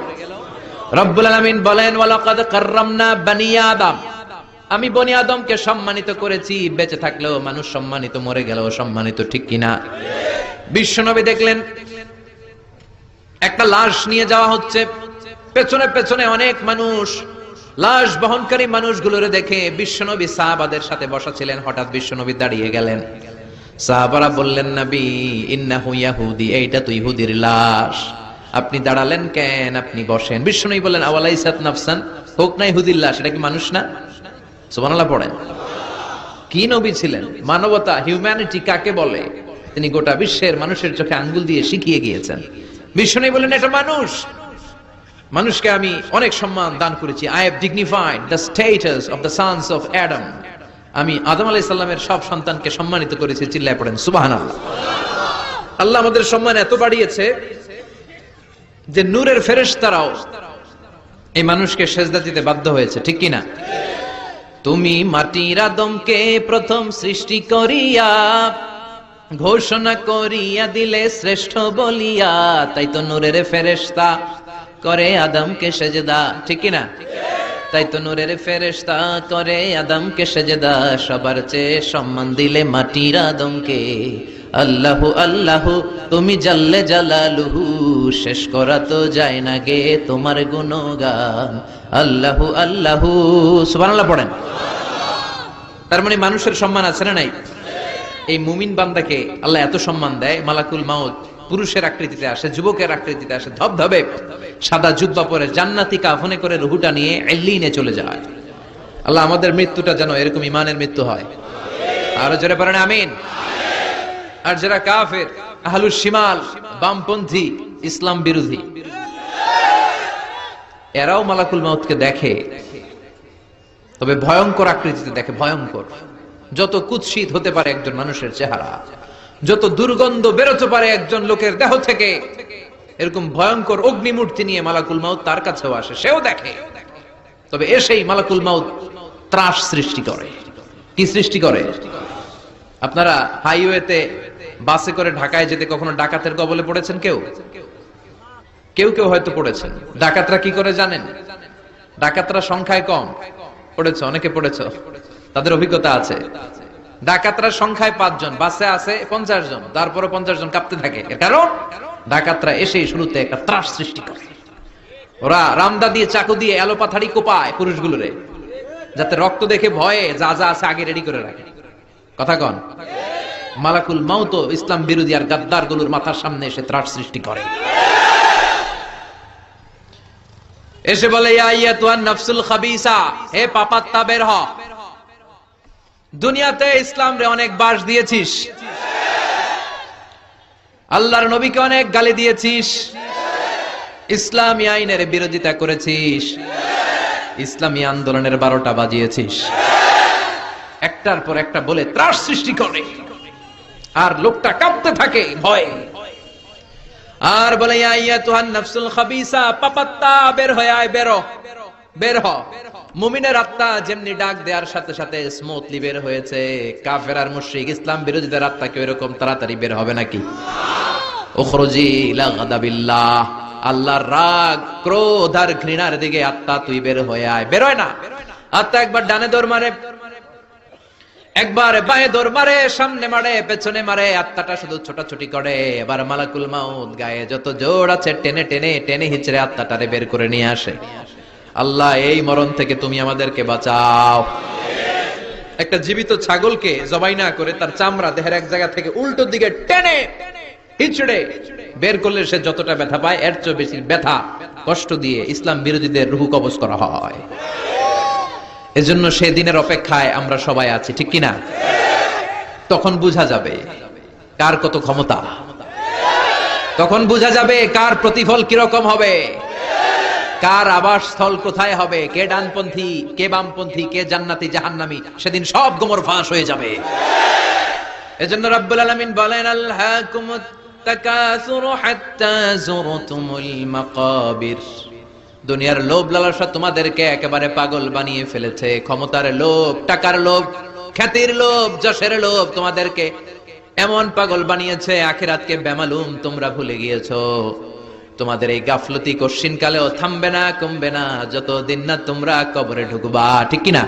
রব্বুল আলামিন বলেন, ওয়ালাকাদ কাররামনা বানি আদম, আমি বনি আদমকে সম্মানিত করেছি। বেঁচে থাকলেও মানুষ সম্মানিত, মরে গেলেও সম্মানিত, ঠিক কিনা? বিশ্বনবী দেখলেন একটা লাশ নিয়ে যাওয়া হচ্ছে, পেছনে পেছনে অনেক মানুষ, লাশ বহনকারী মানুষগুলোরে দেখে বিশ্বনবী সাহাবাদের সাথে বসা ছিলেন। হঠাৎ বিশ্বনবী দাঁড়িয়ে গেলেন। সাহাবারা বললেন, নবী ইন্নাহু ইয়াহুদি, এইটা তো ইহুদির লাশ, আপনি দাঁড়ালেন কেন? আপনি বসেন। বিশ্বনবী বললেন, আওয়ালাইসাত নাফসান, হোক না ইহুদির লাশ, এটা কি মানুষ না? সুবহানাল্লাহ পড়েন। কি নবী ছিলেন! মানবতা, হিউম্যানিটি কাকে বলে তিনি গোটা বিশ্বের মানুষের চোখে আঙ্গুল দিয়ে শিখিয়ে গিয়েছেন। বিশ্বনবী বললেন, এটা মানুষ, মানুষকে আমি অনেক সম্মান দান করেছি। I have dignified the status of the sons of Adam, আমি আদম আলাইহিস সালামের সব সন্তানকে সম্মানিত করেছি। চিল্লায় পড়েন সুবহানাল্লাহ। আল্লাহ আমাদের সম্মান এত বাড়িয়েছে যে নূরের ফেরেশতারাও এই মানুষকে সেজদা দিতে বাধ্য হয়েছে, ঠিক কিনা? তুমি মাটির আদমকে প্রথম সৃষ্টি করিয়া ঘোষণা করিয়া দিলে শ্রেষ্ঠ বলিয়া, তাই তো নূরের ফেরেশতা করে আদমকে সেজদা, ঠিক কিনা? তাই তো নূরের ফেরেশতা করে আদমকে সেজদা, সবার চেয়ে সম্মান দিলে মাটির আদমকে। আল্লাহু আল্লাহু তুমি জাল্লে জালালুহু, শেষ করা তো যায় না গে তোমার গুণগান। আল্লাহু আল্লাহু, সুবহানাল্লাহ পড়েন। তার মানে মানুষের সম্মান আছে না নাই? এই মুমিন বান্দাকে আল্লাহ এত সম্মান দেয়, মালাকুল মাউত পুরুষের আকৃতিতে আসে, যুবকের আকৃতিতে আসে, ধবধবে সাদা জুব্বা পরে জান্নাতি কাফনে করে রুহুটা নিয়ে এল্লিনে চলে যায়। আল্লাহ আমাদের মৃত্যুটা যেন এরকম ইমানের মৃত্যু হয়। আরো জোরে পড়েন আমিন। আর যারা কাফের, আহলুস শিমাল, বামপন্থী, ইসলাম বিরোধী, এরাও মালাকুল মাউতকে দেখে, তবে ভয়ঙ্কর আকৃতিতে দেখে। ভয়ঙ্কর, যত কুৎসিত হতে পারে একজন মানুষের চেহারা, যত দুর্গন্ধ বেরোতে পারে একজন লোকের দেহ থেকে, এরকম ভয়ঙ্কর অগ্নিমূর্তি নিয়ে মালাকুল মাউত তার কাছেও আসে, সেও দেখে। তবে এসেই মালাকুল মাউত ত্রাস সৃষ্টি করে। কি সৃষ্টি করে? আপনারা হাইওয়েতে বাসে করে ঢাকায় যেতে কখনো ডাকাতের কবলে পড়েছেন? কেউ কেউ কেউ হয়তো পড়েছেন। ডাকাতরা কি করে জানেন? ডাকাতরা সংখ্যায় কম। পড়েছ, অনেকে পড়েছ, তাদের অভিজ্ঞতা আছে। ডাকাতরা সংখ্যায় 5 জন, বাসে আছে 50 জন, তারপরে 50 জন কাঁপতে থাকে। এর কারণ ডাকাতরা এসেই শুরুতে একটা ত্রাস সৃষ্টি করে। ওরা রামদা দিয়ে, চাকু দিয়ে এলোপাথাড়ি কোপায় পুরুষগুলোরে, যাতে রক্ত দেখে ভয়ে যা যা আছে আগে রেডি করে রাখে। কথা কন? মালাকুল মাউত ইসলাম বিরোধী আর গাদ্দার গুলোর মাথার সামনে এসে ত্রাস সৃষ্টি করে। এসে বলে, ইয়া আইয়াতুহান নাফসুল খাবিসা, হে পাপাত্তা বের হ। দুনিয়াতে ইসলাম রে অনেক বাস দিয়েছিস, আল্লাহর নবীকে অনেক গালি দিয়েছিস, ইসলামী আইনের বিরোধিতা করেছিস, ইসলামী আন্দোলনের 12টা বাজিয়েছিস। একটার পর একটা বলে ত্রাস সৃষ্টি করে, আর লোকটা কাঁপতে থাকে ভয়ে। আর বলে, ইয়া আইয়াতুহান নাফসুল খাবিসা, পাপাত্তা বের হয়ে আয়, বের হ। মুমিনের আত্মা যেমনি ডাক দেওয়ার সাথে সাথে স্মুথলি বের হয়েছে, কাফের আর মুশরিক ইসলাম বিরোধীদের আত্মা কি এরকম তাড়াতাড়ি বের হবে নাকি? উখরুজি ইলা গাদাবিল্লাহ, আল্লাহর রাগ, ক্রোধ আর ঘৃণার দিকে আত্মা তুই বের হয়ে আয়। বের হয় না আত্মা, একবার ডানে দৌড় মারে, একবার বাঁয়ে দৌড় মারে, সামনে মারে, পেছনে মারে, আত্মাটা শুধু ছোটাছুটি করে। এবার মালাকুল মাউত গায়ে যত জোর আছে টেনে টেনে টেনে হিচড়ে আত্মাটারে বের করে নিয়ে আসে। আল্লাহ, এই মরণ থেকে তুমি আমাদেরকে বাঁচাও। একটা জীবিত ছাগলকে জবাই না করে তার চামড়া দেহের এক জায়গা থেকে উল্টো দিকে টেনে হিচড়ে বের করলে সে যতটা ব্যথা পায়, এর চেয়ে বেশি ব্যথা কষ্ট দিয়ে ইসলাম বিরোধীদের রুহু কবজ করা হয়। এজন্য সেদিনের অপেক্ষায় আমরা সবাই আছি, ঠিক কিনা? তখন বোঝা যাবে কার কত ক্ষমতা, তখন বোঝা যাবে কার প্রতিফল কিরকম হবে, কার আবাসস্থল কোথায় হবে, কে ডানপন্থী, কে বামপন্থী, কে জান্নাতি জাহান্নামী, সেদিন সব গোমর ফাঁস হয়ে যাবে। এজন্য রাব্বুল আলামিন বলেন, আলহাকুমুত তাকাসুরু হাত্তা যুরতুমুল মাকাবির। দুনিয়ার লোভ লালসা তোমাদেরকে একেবারে পাগল বানিয়ে ফেলেছে। ক্ষমতার লোভ, টাকার লোভ, খ্যাতির লোভ, যশের লোভ তোমাদেরকে এমন পাগল বানিয়েছে, আখিরাতকে বেমালুম তোমরা ভুলে গিয়েছো। তোমাদের এই গাফলতি কশিন কালেও থামবে না, কমবে না, যতদিন না তোমরা কবরে ঢুকবা, ঠিক কিনা?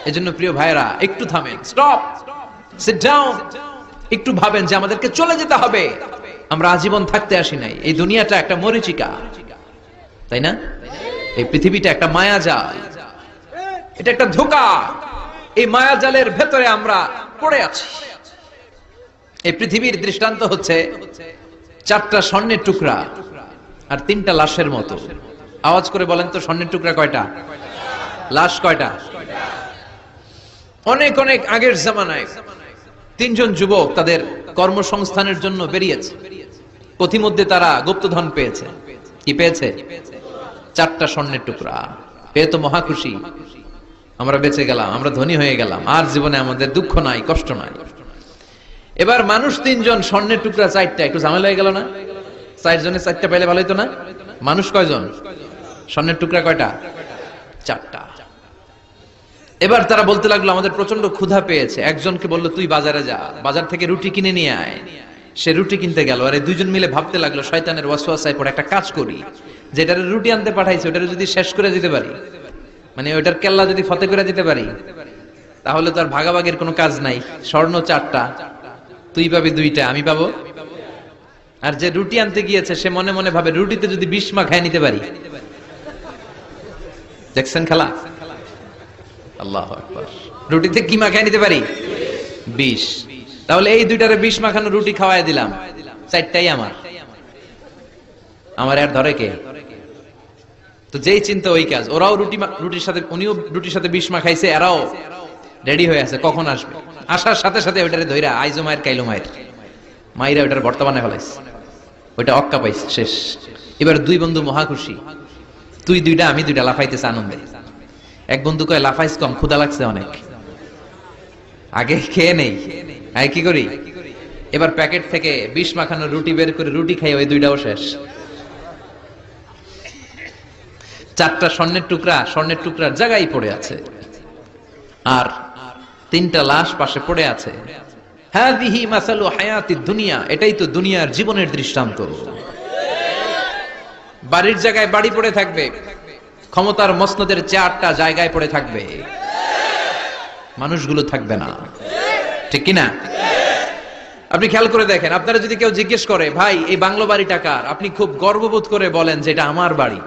এজন্য প্রিয় ভাইরা, একটু থামেন, স্টপ, সিট ডাউন, একটু ভাবেন যে আমাদেরকে চলে যেতে হবে। আমরা আজীবন থাকতে আসি নাই। এই দুনিয়াটা একটা মরীচিকা, তাই না? এই পৃথিবীটা একটা মায়াজাল, এটা একটা ধোঁকা। এই মায়াজালের ভেতরে আমরা পড়ে আছি। এই পৃথিবীর দৃষ্টান্ত হচ্ছে 4টা স্বর্ণের টুকরা আর 3টা লাশের মতো। আওয়াজ করে বলেন তো, স্বর্ণের টুকরা কয়টা, লাশ কয়টা? অনেক অনেক আগের জামানায় 3 জন যুবক তাদের কর্মসংস্থানের জন্য বেরিয়েছে। পথিমধ্যে তারা গুপ্তধন পেয়েছে। কি পেয়েছে? 4টা স্বর্ণের টুকরা পেয়ে তো মহা খুশি, আমরা বেঁচে গেলাম, আমরা ধনী হয়ে গেলাম, আর জীবনে আমাদের দুঃখ নাই, কষ্ট নাই। এবার মানুষ 3 জন, স্বর্ণের টুকরা 4টা, একটু ঝামেলা হয়ে গেল না? 4 জনে 4টা পাইলে ভালো হতো না? মানুষ কয়জন, স্বর্ণের টুকরা কয়টা? 4টা। এবার তারা বলতে লাগলো, আমাদের প্রচন্ড ক্ষুধা পেয়েছে। একজনকে বললো, তুই বাজারে যা, বাজার থেকে রুটি কিনে নিয়ে আয়। সে রুটি কিনতে গেল, আর এই 2 জন মিলে ভাবতে লাগলো, শয়তানের ওয়াসওয়াসায় পড়ে একটা কাজ করি, যেটার রুটি আনতে পাঠাইছে ওটারে যদি শেষ করে দিতে পারি, মানে ওটার কেল্লা যদি ফতে করে দিতে পারি, তাহলে তো আর ভাগাভাগির কোনো কাজ নাই। স্বর্ণ 4টা, তুই পাবি 2টা, আমি পাবো। আর যে রুটি আনতে গিয়েছে সে মনে মনে ভাবে, রুটিতে যদি 20 মাখায় নিতে পারি। দেখছেন খেলা? আল্লাহু আকবার। রুটিতে কি মাখায় নিতে পারি? 20। তাহলে এই 2টারে 20 মাখানো রুটি খাওয়াই দিলাম, 4টাই আমার। আমার আর ধরে কে? তো যেই চিন্তা ওই কাজ। ওরাও রুটির সাথে, উনিও রুটির সাথে 20 মাখাইছে, এরাও রেডি হয়ে আছে কখন আসবে। আসার সাথে সাথে ওইটারে ধইরা আইজো মায়ের কাইলো মায়ের মাইরা ওইটার বর্তমানে ফেলাইছে, ওইটা অক্কা পাইছে, শেষ। এবার 2 বন্ধু মহা খুশি, তুই 2টা আমি 2টা, লাফাইতেছে আনন্দে। এক বন্ধু কয়, লাফাইস কম, ক্ষুধা লাগছে অনেক, আগে খেয়ে নেই। আয় কি করি? এবার প্যাকেট থেকে 20 মাখানো রুটি বের করে রুটি খাই, ওই 2টাও শেষ। 4টা স্বর্ণের টুকরার জায়গায় পড়ে আছে, আর 3টা লাশ পাশে পড়ে আছে। হাযিহি মাসালু হায়াতিদ দুনিয়া, এটাই তো দুনিয়ার জীবনের দৃষ্টান্ত। বাড়ির জায়গায় বাড়ি পড়ে থাকবে, ক্ষমতার মসনদের 4টা জায়গায় পড়ে থাকবে, মানুষগুলো থাকবে না, ঠিক কিনা? আপনি খেয়াল করে দেখেন, আপনারা যদি কেউ জিজ্ঞেস করে ভাই এই বাংলো বাড়িটা কার, আপনি খুব গর্ববোধ করে বলেন যে এটা আমার বাড়ি,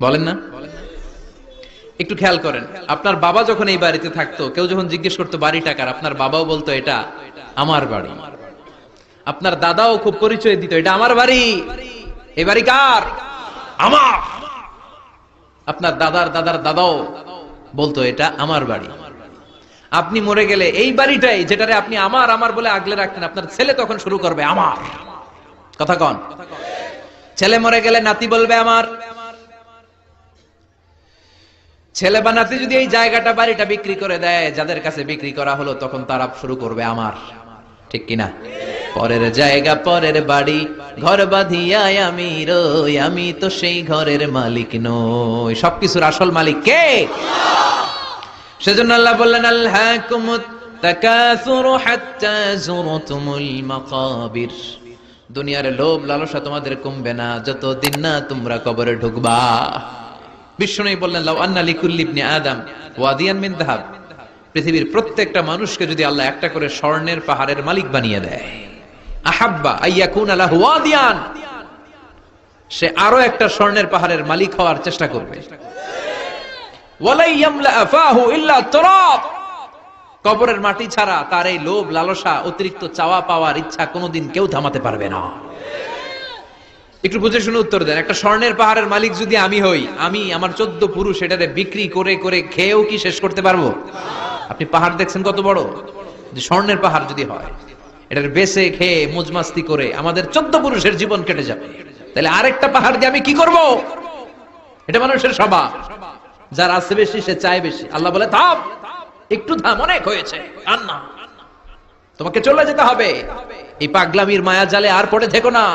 বলেন না? একটু খেয়াল করেন, আপনার বাবা যখন এই বাড়িতে থাকতো, কেউ যখন জিজ্ঞেস করতো বাড়িটা কার, আপনার বাবাও বলতো এটা আমার বাড়ি। আপনার দাদাও খুব পরিচয় দিত, এটা আমার বাড়ি, এই বাড়ি কার? আমার। আপনার দাদার দাদার দাদাও বলতো এটা আমার বাড়ি। আপনি মরে গেলে এই বাড়িটাই, যেটারে আপনি আমার আমার বলে আগলে রাখতেন, আপনার ছেলে তখন শুরু করবে আমার। কথা কন? ছেলে মরে গেলে নাতি বলবে আমার। ছেলে বা নাতি যদি এই জায়গাটা বাড়িটা বিক্রি করে দেয়, যাদের কাছে বিক্রি করা হলো, তখন তারা শুরু করবে আমার, ঠিক কিনা? পরের জায়গা পরের বাড়ি, ঘর বাঁধিয়া আমি রই, আমি তো সেই ঘরের মালিক নই। সবকিছুর আসল মালিক কে? সেজন্য আল্লাহ বললেন আলহাকুমুত তাকাসুরু হাত্তা যুরতুমুল মাকাবির, দুনিয়ার লোভ লালসা তোমাদের কমবে না যতদিন না তোমরা কবরে ঢুকবা। বিষ্ণু বললেন লাউ আন্না লিকুল্লি ইবনি আদম ওয়াদিয়ান মিন যাহাব, পৃথিবীর প্রত্যেকটা মানুষকে যদি আল্লাহ একটা করে স্বর্ণের পাহাড়ের মালিক বানিয়ে দেয়, আহাব্বা আইয়াকুনা লাহু ওয়াদিয়ান, সে আরো একটা স্বর্ণের পাহাড়ের মালিক হওয়ার চেষ্টা করবে। ওয়ালাই ইয়ামলা আফাহু ইল্লা তুরাব, কবরের মাটি ছাড়া তার এই লোভ লালসা অতিরিক্ত চাওয়া পাওয়ার ইচ্ছা কোনোদিন কেউ থামাতে পারবে না। একটু বুঝে শুনে উত্তর দেন, একটা স্বর্ণের পাহাড়ের মালিক যদি আমি হই, আমি আমার 14 পুরুষ এটারে বিক্রি করে করে খেয়েও কি শেষ করতে পারবো? আপনি পাহাড় দেখছেন কত বড়, যে স্বর্ণের পাহাড় যদি হয়, এটার বেচে খেয়ে মজমাস্তি করে আমাদের 14 পুরুষের জীবন কেটে যাবে, তাহলে আরেকটা পাহাড় দিয়ে আমি কি করব? এটা মানুষের স্বভাব, যার আছে বেশি সে চায় বেশি। আল্লাহ বলে থাম, একটু থাম, অনেক হয়েছে, আর না, তোমাকে চলে যেতে হবে। এই পাগলামির মায়া জালে আর পড়ে থেকো না,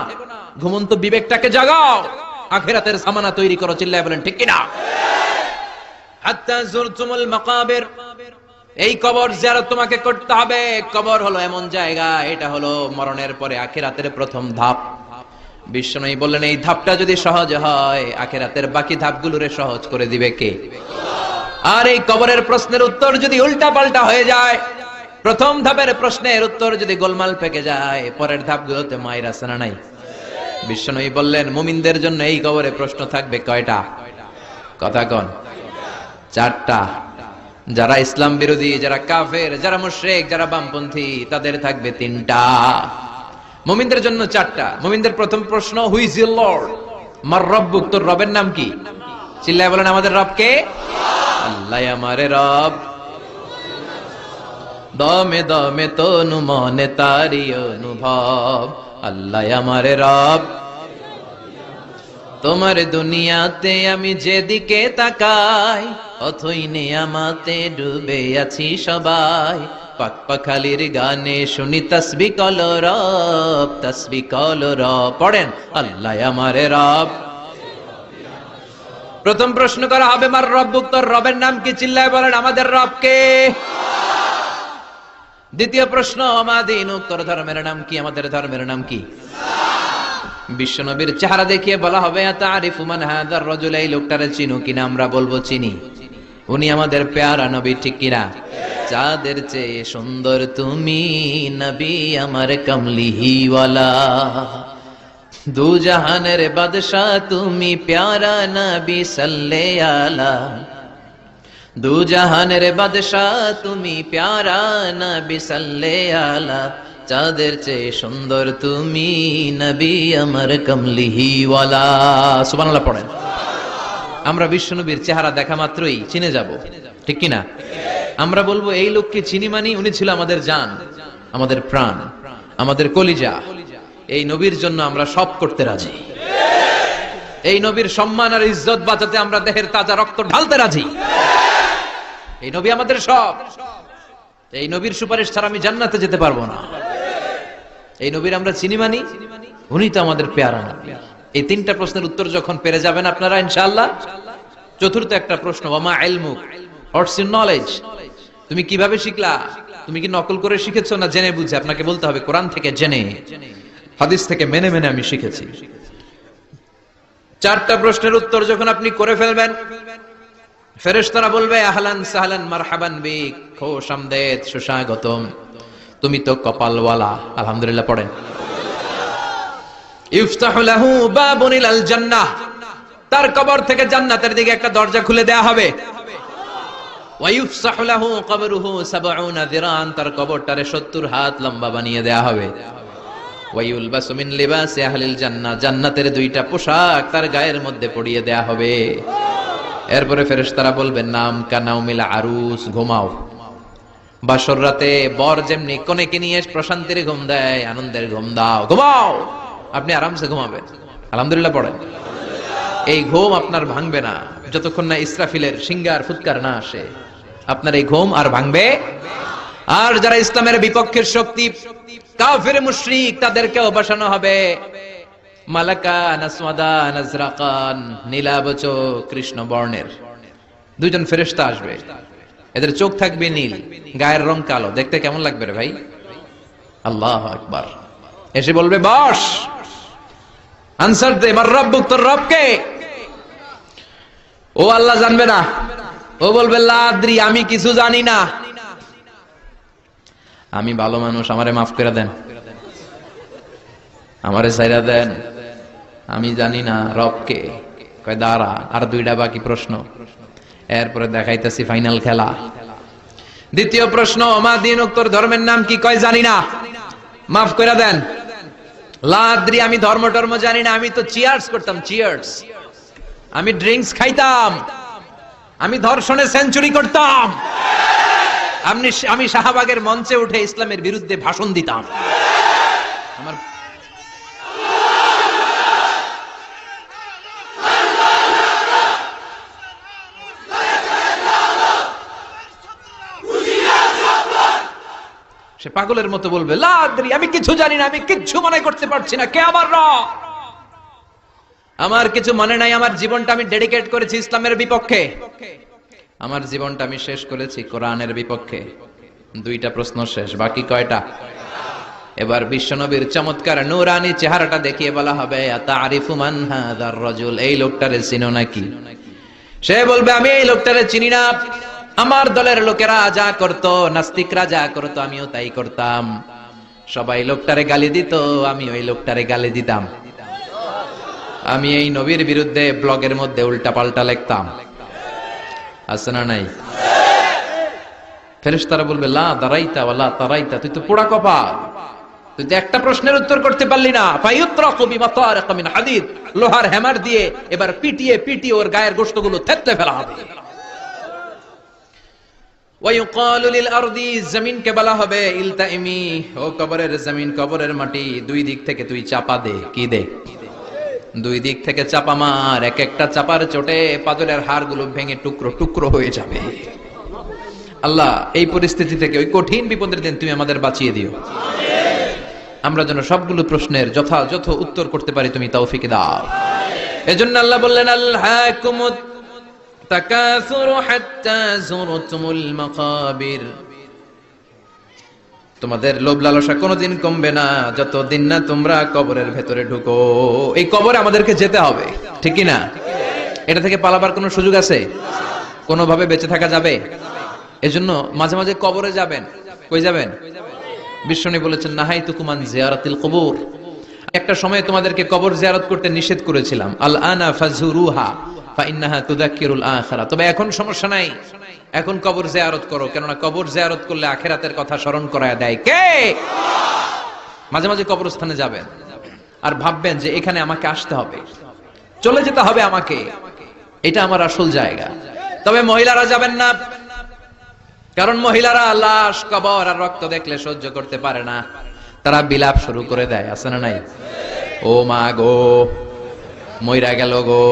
ঘুমন্ত বিবেকটাকে জাগাও, আখিরাতের সামানা তৈরি করো। চিল্লায় বলেন ঠিক কিনা? হাত্তা যুরতুমুল মাকাবির, এই কবর জিয়ারত তোমাকে করতে হবে। কবর হলো এমন জায়গা, এটা হলো মরণের পরে আখিরাতের প্রথম ধাপ। বিশ্বনবী বললেন এই ধাপটা যদি সহজ হয়, আখিরাতের বাকি ধাপগুলোরে সহজ করে দিবে কে? আর এই কবরের প্রশ্নের উত্তর যদি উল্টা পাল্টা হয়ে যায়, প্রথম ধাপের প্রশ্নের উত্তর যদি গোলমাল পেকে যায়, পরের ধাপগুলোতে মায়ের আছে না নাই? বিশ্বনবী বললেন মুমিনদের জন্য এই কবরে প্রশ্ন থাকবে কয়টা? কথা কন? 4টা। যারা ইসলাম বিরোধী, যারা কাফের, যারা মুশরিক, যারা বামপন্থী, তাদের থাকবে 3টা। মুমিনদের জন্য 4টা। মুমিনদের প্রথম প্রশ্ন, হু ইজ ইউর লর্ড? মার রব্বুক, তোর রবের নাম কি? চিল্লায় বলেন আমাদের রব কে? আল্লাহ আমারে রব, দমে দমে তনু মনে তারি অনুভব। আল্লাহ আমারে রব, তোমার দুনিয়াতে আমি যেদিকে তাকাই, অথই নিয়ামতে ডুবে আছি সবাই। পাক পাখালির গানে শুনি তাসবিহ কল রব, তাসবিহ কল রব। পড়েন আল্লাহ আমারে রব। প্রথম প্রশ্ন করা হবে মার রব্বুক, তোর রবের নাম কি? চিল্লায় বলেন আমাদের রব কে? দ্বিতীয় প্রশ্ন, মা দীনুক, তোর ধর্মের নাম কি? আমাদের ধর্মের নাম কি? বিশ্বনবীর চেহারা দেখিয়ে বলা হবে আতারিফু মান হাযার রাজুল, এই লোকটারে চিনো কিনা? আমরা বলবো চিনি, উনি আমাদের পেয়ারা নবী, ঠিক কিনা? চাঁদের চেয়ে সুন্দর তুমি নবী আমার কমলিহিওয়ালা, দু জাহানের বাদশা তুমি প্যারা নবী সাল্লে আলা, দু জাহানের বাদশা তুমি প্যারা নবী সাল্লে আলা, চাঁদের চেয়ে সুন্দর তুমি নবী আমার কমলিহিওয়ালা। সুবহানাল্লাহ পড়েন। আমরা বিশ্বনবীর চেহারা দেখা মাত্রই চিনে যাব, ঠিক কিনা? আমরা বলবো এই লোককে চিনি, মানি উনি ছিল আমাদের জান, আমাদের প্রাণ, আমাদের কলিজা। এই নবীর জন্য আমরা সব করতে রাজি। এই নবীর সম্মান আর ইজ্জত বাঁচাতে আমরা দেহের তাজা রক্ত ঢালতে রাজি। এই নবী আমাদের সব। এই নবীর সুপারিশ ছাড়া আমি জান্নাতে যেতে পারবো না। এই নবীর আমরা চিনি, মানি উনি তো আমাদের পেয়ারা নবী। এই 3টা প্রশ্নের উত্তর যখন পেরে যাবেন আপনারা ইনশাআল্লাহ, চতুর্থ একটা প্রশ্ন, ওয়ামা ইলমুক, হোয়াটস ইউর নলেজ, তুমি কিভাবে শিখলা? তুমি কি নকল করে শিখেছো না জেনে বুঝে? আপনাকে বলতে হবে কোরআন থেকে জেনে, হাদিস থেকে মেনে মেনে আমি শিখেছি। চারটা প্রশ্নের উত্তর যখন আপনি করে ফেলবেন, ফেরেশতারা বলবে আহলান সাহলান মারহাবান বিক, খোশ আমদেদ, সুস্বাগতম, তুমি তো কপালওয়ালা। আলহামদুলিল্লাহ পড়েন। ইফতাহু লাহু বাবুন ইলাল জান্নাহ, তার কবর থেকে জান্নাতের দিকে একটা দরজা খুলে দেয়া হবে। ওয়া ইফসাহু লাহু কবরুহু ৭০ যিরান, তার কবরটারে ৭০ হাত লম্বা বানিয়ে দেয়া হবে। ওয়া ইউলবাসু মিন লিবাসি আহলিল জান্নাহ, জান্নাতের দুইটা পোশাক তার গায়ের মধ্যে পরিয়ে দেয়া হবে। এরপরে ফেরেশতারা বলবেন নাম কানাউমিল আরুস, ঘুমাও। বাসর রাতে বর যেমনি কনেকে নিয়ে প্রশান্তির ঘুম দেয়, আনন্দের ঘুম দাও, ঘুমাও, আপনি আরামসে ঘুমাবেন। আলহামদুলিল্লাহ পড়েন। এই ঘুম আপনার ভাঙবে না যতক্ষণ না ইসরাফিলের সিঙ্গার ফুৎকার না আসে। আপনার এই ঘুম আর ভাঙবে। আর যারা ইসলামের বিপক্ষের শক্তি, কাফির মুশরিক, তাদেরকেও বসানো হবে মালাকা নাসওয়াদা নাজরাকান, নীলাবচ কৃষ্ণ বর্ণের দুইজন ফেরেশতা আসবে। এদের চোখ থাকবে নীল, গায়ের রং কালো, দেখতে কেমন লাগবে রে ভাই? আল্লাহু আকবার। এসে বলবে বস, আনসার দে, মার রব্বুক, তোর রব কে? ও আল্লাহ জানবে না। ও বলবে লা আদ্রি, আমি কিছু জানি না, আমি ভালো মানুষ, আমারে মাফ করে দেন, আমারে ছাইরা দেন, আমি জানি না রব কে। কয় দাঁড়া, আর দুইটা বাকি প্রশ্ন, এরপরে দেখাইতেছি ফাইনাল খেলা। দ্বিতীয় প্রশ্ন, মা দিনুক, তোর ধর্মের নাম কি? কয় জানি না, মাফ করে দেন। লা আদ্রি, আমি ধর্ম টর্ম জানি না, আমি তো চিয়ার্স করতাম, চিয়ার্স, আমি ড্রিঙ্কস খাইতাম, আমি ধর্ষণে সেঞ্চুরি করতাম, আমি শাহবাগের মঞ্চে উঠে ইসলামের বিরুদ্ধে ভাষণ দিতাম। আমার সে পাগলের মতো বলবে লা আদ্রি, আমি কিছু জানি না, আমি কিচ্ছু মনে করতে পারছি না, কে আমার রব? আমার কিছু মনে নাই, আমার জীবনটা আমি ডেডিকেট করেছি ইসলামের বিপক্ষে, আমার জীবনটা আমি শেষ করেছি কোরআনের বিপক্ষে। দুইটা প্রশ্ন শেষ, বাকি কয়টা? এবার বিশ্বনবীর চমৎকার নূরানী চেহারাটা দেখিয়ে বলা হবে আতারিফু মান হাযার রাজুল, এই লোকটারে চিনো নাকি? সে বলবে আমি এই লোকটারে চিনি না, আমার দলের লোকেরা যা করতো, নাস্তিকরা যা করতো, আমিও তাই করতাম। সবাই লোকটারে গালি দিত, আমি ওই লোকটারে গালি দিতাম। আমি এই নবীর বিরুদ্ধে ব্লগের মধ্যে উল্টা পাল্টা লিখতাম। আছে না নাই? ফেরেশতারা বলবে লা দারাইতা ওয়ালা তারাইতা, তুই তো পোড়া কপাল, তুই তো একটা প্রশ্নের উত্তর করতে পারলি না। ফায়ুত্রাকু বিমাতারিক মিন হাদিদ, লোহার হ্যামার দিয়ে এবার পিটিয়ে পিটিয়ে ওর গায়ের গোশতগুলো থেতলে ফেলা হবে। ওয়ায়ুকালু লিল আরদি, জমিনকে বলা হবে ইলতাইমি, ও কবরের জমিন, কবরের মাটি, দুই দিক থেকে তুই চাপা দে। কি দে? দুই দিক থেকে চাপা মার, এক একটা চাপার চোটে পাজরের হাড়গুলো ভেঙে টুকরো টুকরো হয়ে যাবে। আল্লাহ এই পরিস্থিতি থেকে, ওই কঠিন বিপদের দিন তুমি আমাদের বাঁচিয়ে দিও। আমরা যেন সবগুলো প্রশ্নের যথাযথ উত্তর করতে পারি, তুমি তৌফিক দাও। এজন্য আল্লাহ বললেন আলহাকুমুত তাকাসুরু হাত্তা যুরতুমুল মাকাবির, তোমাদের লোভ লালসা কোনোদিন কমবে না যতদিন না তোমরা কবরের ভেতরে ঢুকো। এই কবরে আমাদেরকে যেতে হবে, ঠিক কি না? এটা থেকে পালাবার কোনো সুযোগ আছে? কোনোভাবে বেঁচে থাকা যাবে? এজন্য মাঝে মাঝে কবরে যাবেন। কই যাবেন? বিশ্বনবী বলেছেন নাহাইতুকুম আন জিয়ারাতিল কুবুর, একটা সময় তোমাদেরকে কবর জিয়ারত করতে নিষেধ করেছিলাম, আল আনা ফাজুরুহা ফাইন্নাহা তুযাক্কিরুল আখিরা, তবে এখন সমস্যা নাই, এখন কবর জিয়ারত করো, কেননা কবর জিয়ারত করলে আখিরাতের কথা স্মরণ করায় দেয় কে? মাঝে মাঝে কবরস্থানে যাবেন আর ভাববেন যে এখানে আমাকে আসতে হবে, চলে যেতে হবে আমাকে, এটা আমার আসল জায়গা। তবে মহিলারা যাবেন না, কারণ মহিলারা লাশ, কবর আর রক্ত দেখলে সহ্য করতে পারে না, তারা বিলাপ শুরু করে দেয়। আছে না নাই? ও মা গো, মইরা গেল গো,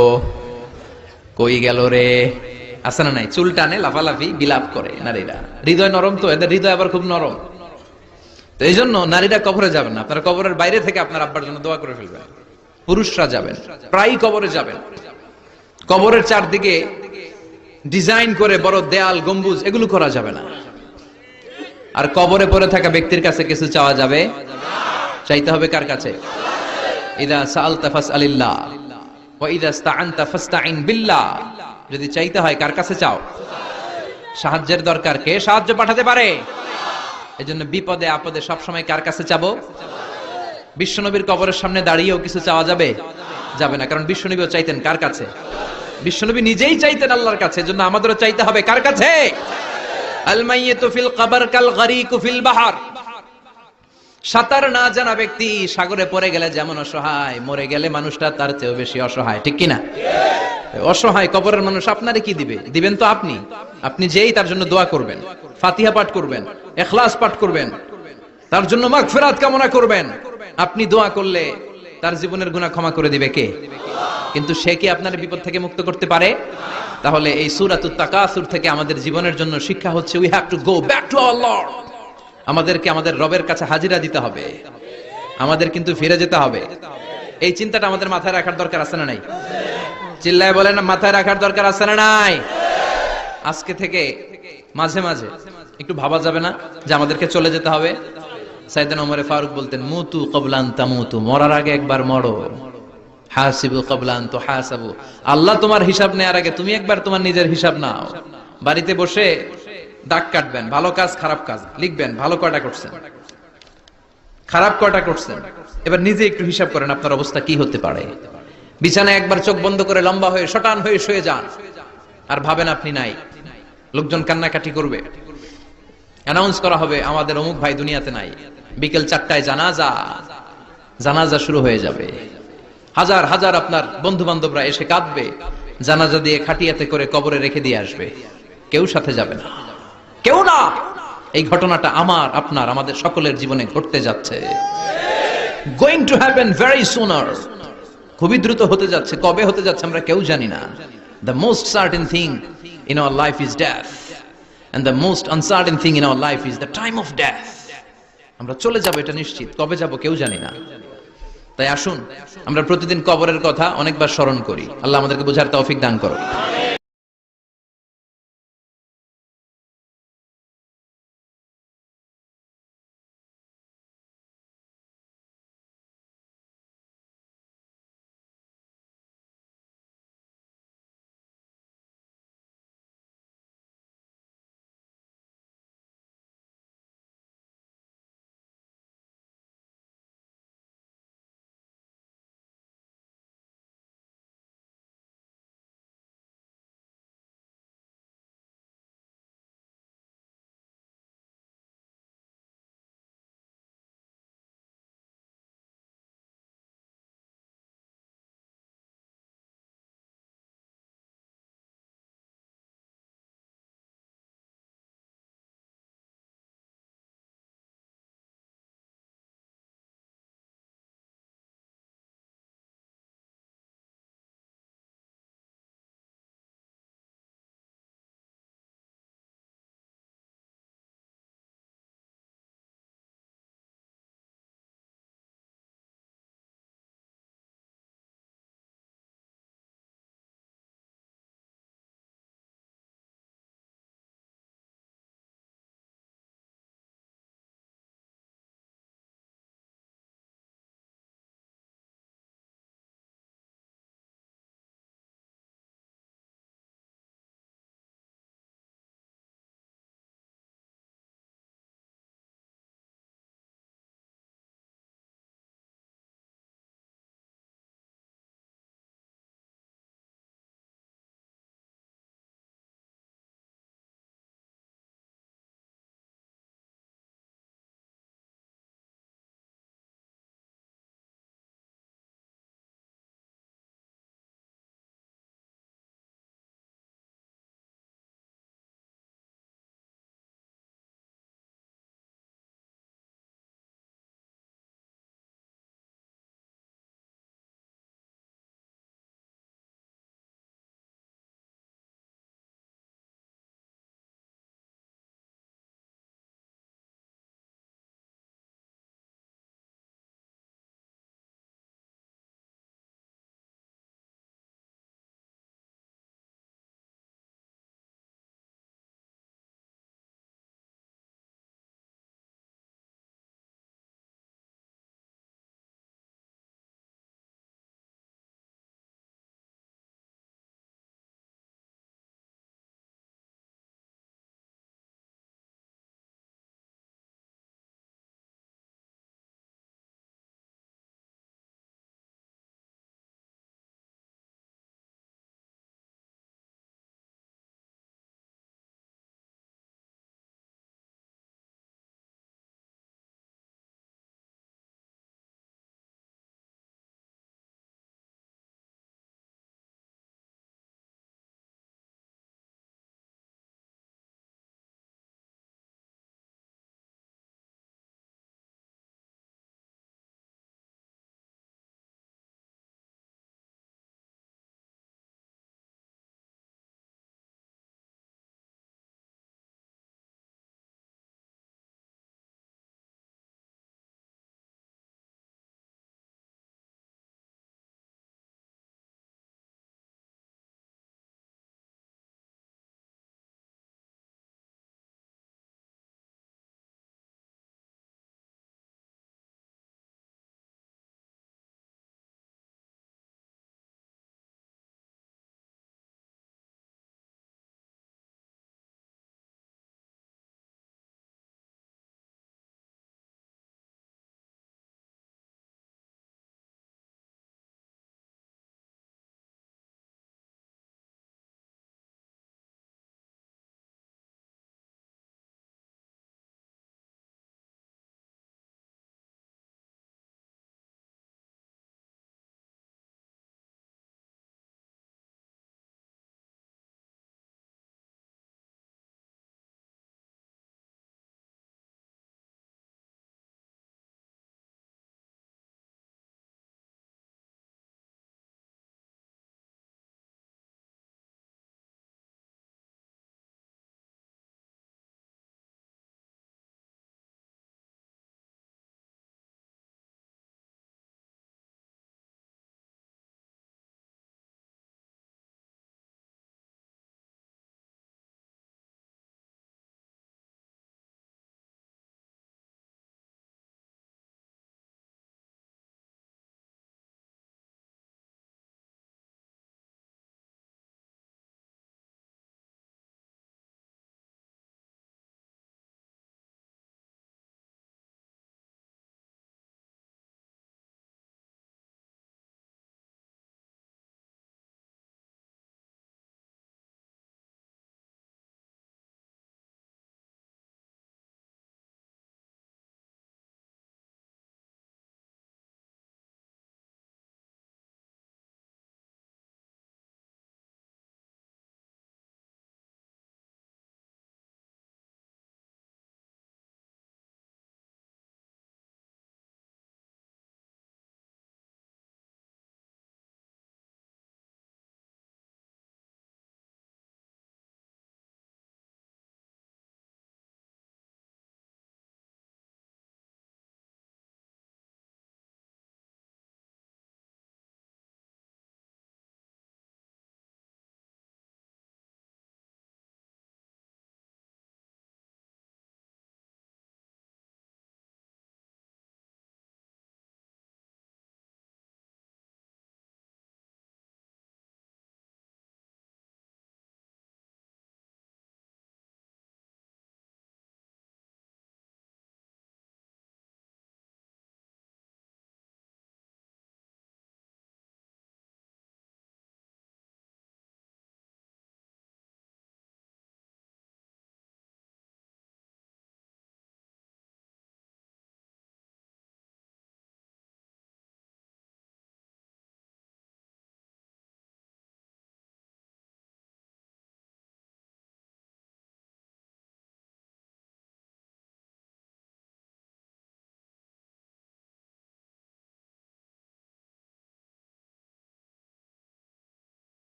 কই গেল রে, আছে না নাই? চুল টানে, লাফালাফি, বিলাপ করে নারীরা। হৃদয় নরম তো, এদের হৃদয় আবার খুব নরম। তো এই জন্য নারীরা কবরে যাবেন না, আপনারা কবরের বাইরে থেকে আপনার আব্বার জন্য দোয়া করে ফেলবেন। পুরুষরা যাবেন, প্রায়ই কবরে যাবেন। কবরের চারদিকে ডিজাইন করে বড় দেয়াল গম্বুজ এগুলো করা যাবে না। আর কবরে পড়ে থাকা ব্যক্তির কাছে কিছু চাওয়া যাবে? চাইতে হবে কার কাছে? ইদা সাআলতা ফাসআলিল্লাহ ওয়া ইদা ইসতাআনতা ফাসতাইন বিল্লাহ। যদি চাইতে হয় কার কাছে চাও? সাহায্যের দরকার, কে সাহায্য পাঠাতে পারে? এজন্য বিপদে আপদে সব সময় কার কাছে চাবো? বিশ্বনবীর কবরের সামনে দাঁড়িয়েও কিছু চাওয়া যাবে? যাবে না, কারণ বিশ্বনবীও চাইতেন কার কাছে? বিশ্বনবী নিজেই চাইতেন আল্লাহর কাছে। এজন্য আমাদেরও চাইতে হবে কার কাছে? আল মাইয়িতু ফিল কবর কাল গরীকু ফিল বাহর। সাঁতার না জানা ব্যক্তি সাগরে পড়ে গেলে যেমন অসহায়, মরে গেলে মানুষটা তার চেয়েও বেশি অসহায়, ঠিক কিনা? অসহায় কবরের মানুষ আপনারে কি দিবে? দিবেন তো আপনি। আপনি যেই তার জন্য দোয়া করবেন, ফাতিহা পাঠ করবেন, ইখলাস পাঠ করবেন, তার জন্য মাগফিরাত কামনা করবেন। আপনি দোয়া করলে তার জীবনের গুনাহ ক্ষমা করে দিবে কে? কিন্তু সে কি আপনার বিপদ থেকে মুক্ত করতে পারে? তাহলে এই সূরাতুত তাকাসুর থেকে আমাদের জীবনের জন্য শিক্ষা হচ্ছে we have to go back to our Lord. আমাদেরকে আমাদের রবের কাছে হাজিরা দিতে হবে, আমাদের কিন্তু ফিরে যেতে হবে। এই চিন্তাটা আমাদের মাথায় রাখার দরকার আছে না নাই? চিল্লায় বলেন, মাথায় রাখার দরকার আছে না নাই? আজকে থেকে মাঝে মাঝে একটু ভাবা যাবে না যে আমাদেরকে চলে যেতে হবে? সাইয়েদনা ওমরে ফারুক বলতেন, মুতু ক্বাবলা আন তামুতু, মরার আগে একবার মরো। হাসিবু ক্বাবলা আন তুহাসাবু, আল্লাহ তোমার হিসাব নেওয়ার আগে তুমি একবার তোমার নিজের হিসাব নাও। বাড়িতে বসে দাগ কাটবেন, ভালো কাজ খারাপ কাজ লিখবেন, ভালো কয়টা করছেন, খারাপ কয়টা করছেন, এবার নিজে একটু হিসাব করেন আপনার অবস্থা কি হতে পারে। বিছানায় একবার চোখ বন্ধ করে লম্বা হয়ে শটান হয়ে শুয়ে যান, আর ভাবেন আপনি নাই। লোকজন কান্নাকাটি করবে, অ্যানাউন্স করা হবে আমাদের অমুক ভাই দুনিয়াতে নাই। বিকেল 4টায় জানাজা, জানাজা শুরু হয়ে যাবে। হাজার হাজার আপনার বন্ধু বান্ধবরা এসে কাঁদবে, জানাজা দিয়ে খাটিয়াতে করে কবরে রেখে দিয়ে আসবে। কেউ সাথে যাবে না, কেউ না। এই ঘটনাটা আমার আপনার আমাদের সকলের জীবনে ঘটতে যাচ্ছে। গোয়িং টু হ্যাপেন ভেরি সুনার, খুবই দ্রুত হতে যাচ্ছে। কবে হতে যাচ্ছে আমরা কেউ জানি না। The most certain thing in our life is death, and the most uncertain thing in our life is the time of death. আমরা চলে যাব, এটা নিশ্চিত। কবে যাব কেউ জানি না। তাই আসুন আমরা প্রতিদিন কবরের কথা অনেকবার স্মরণ করি। আল্লাহ আমাদেরকে বোঝার তৌফিক দান করুন।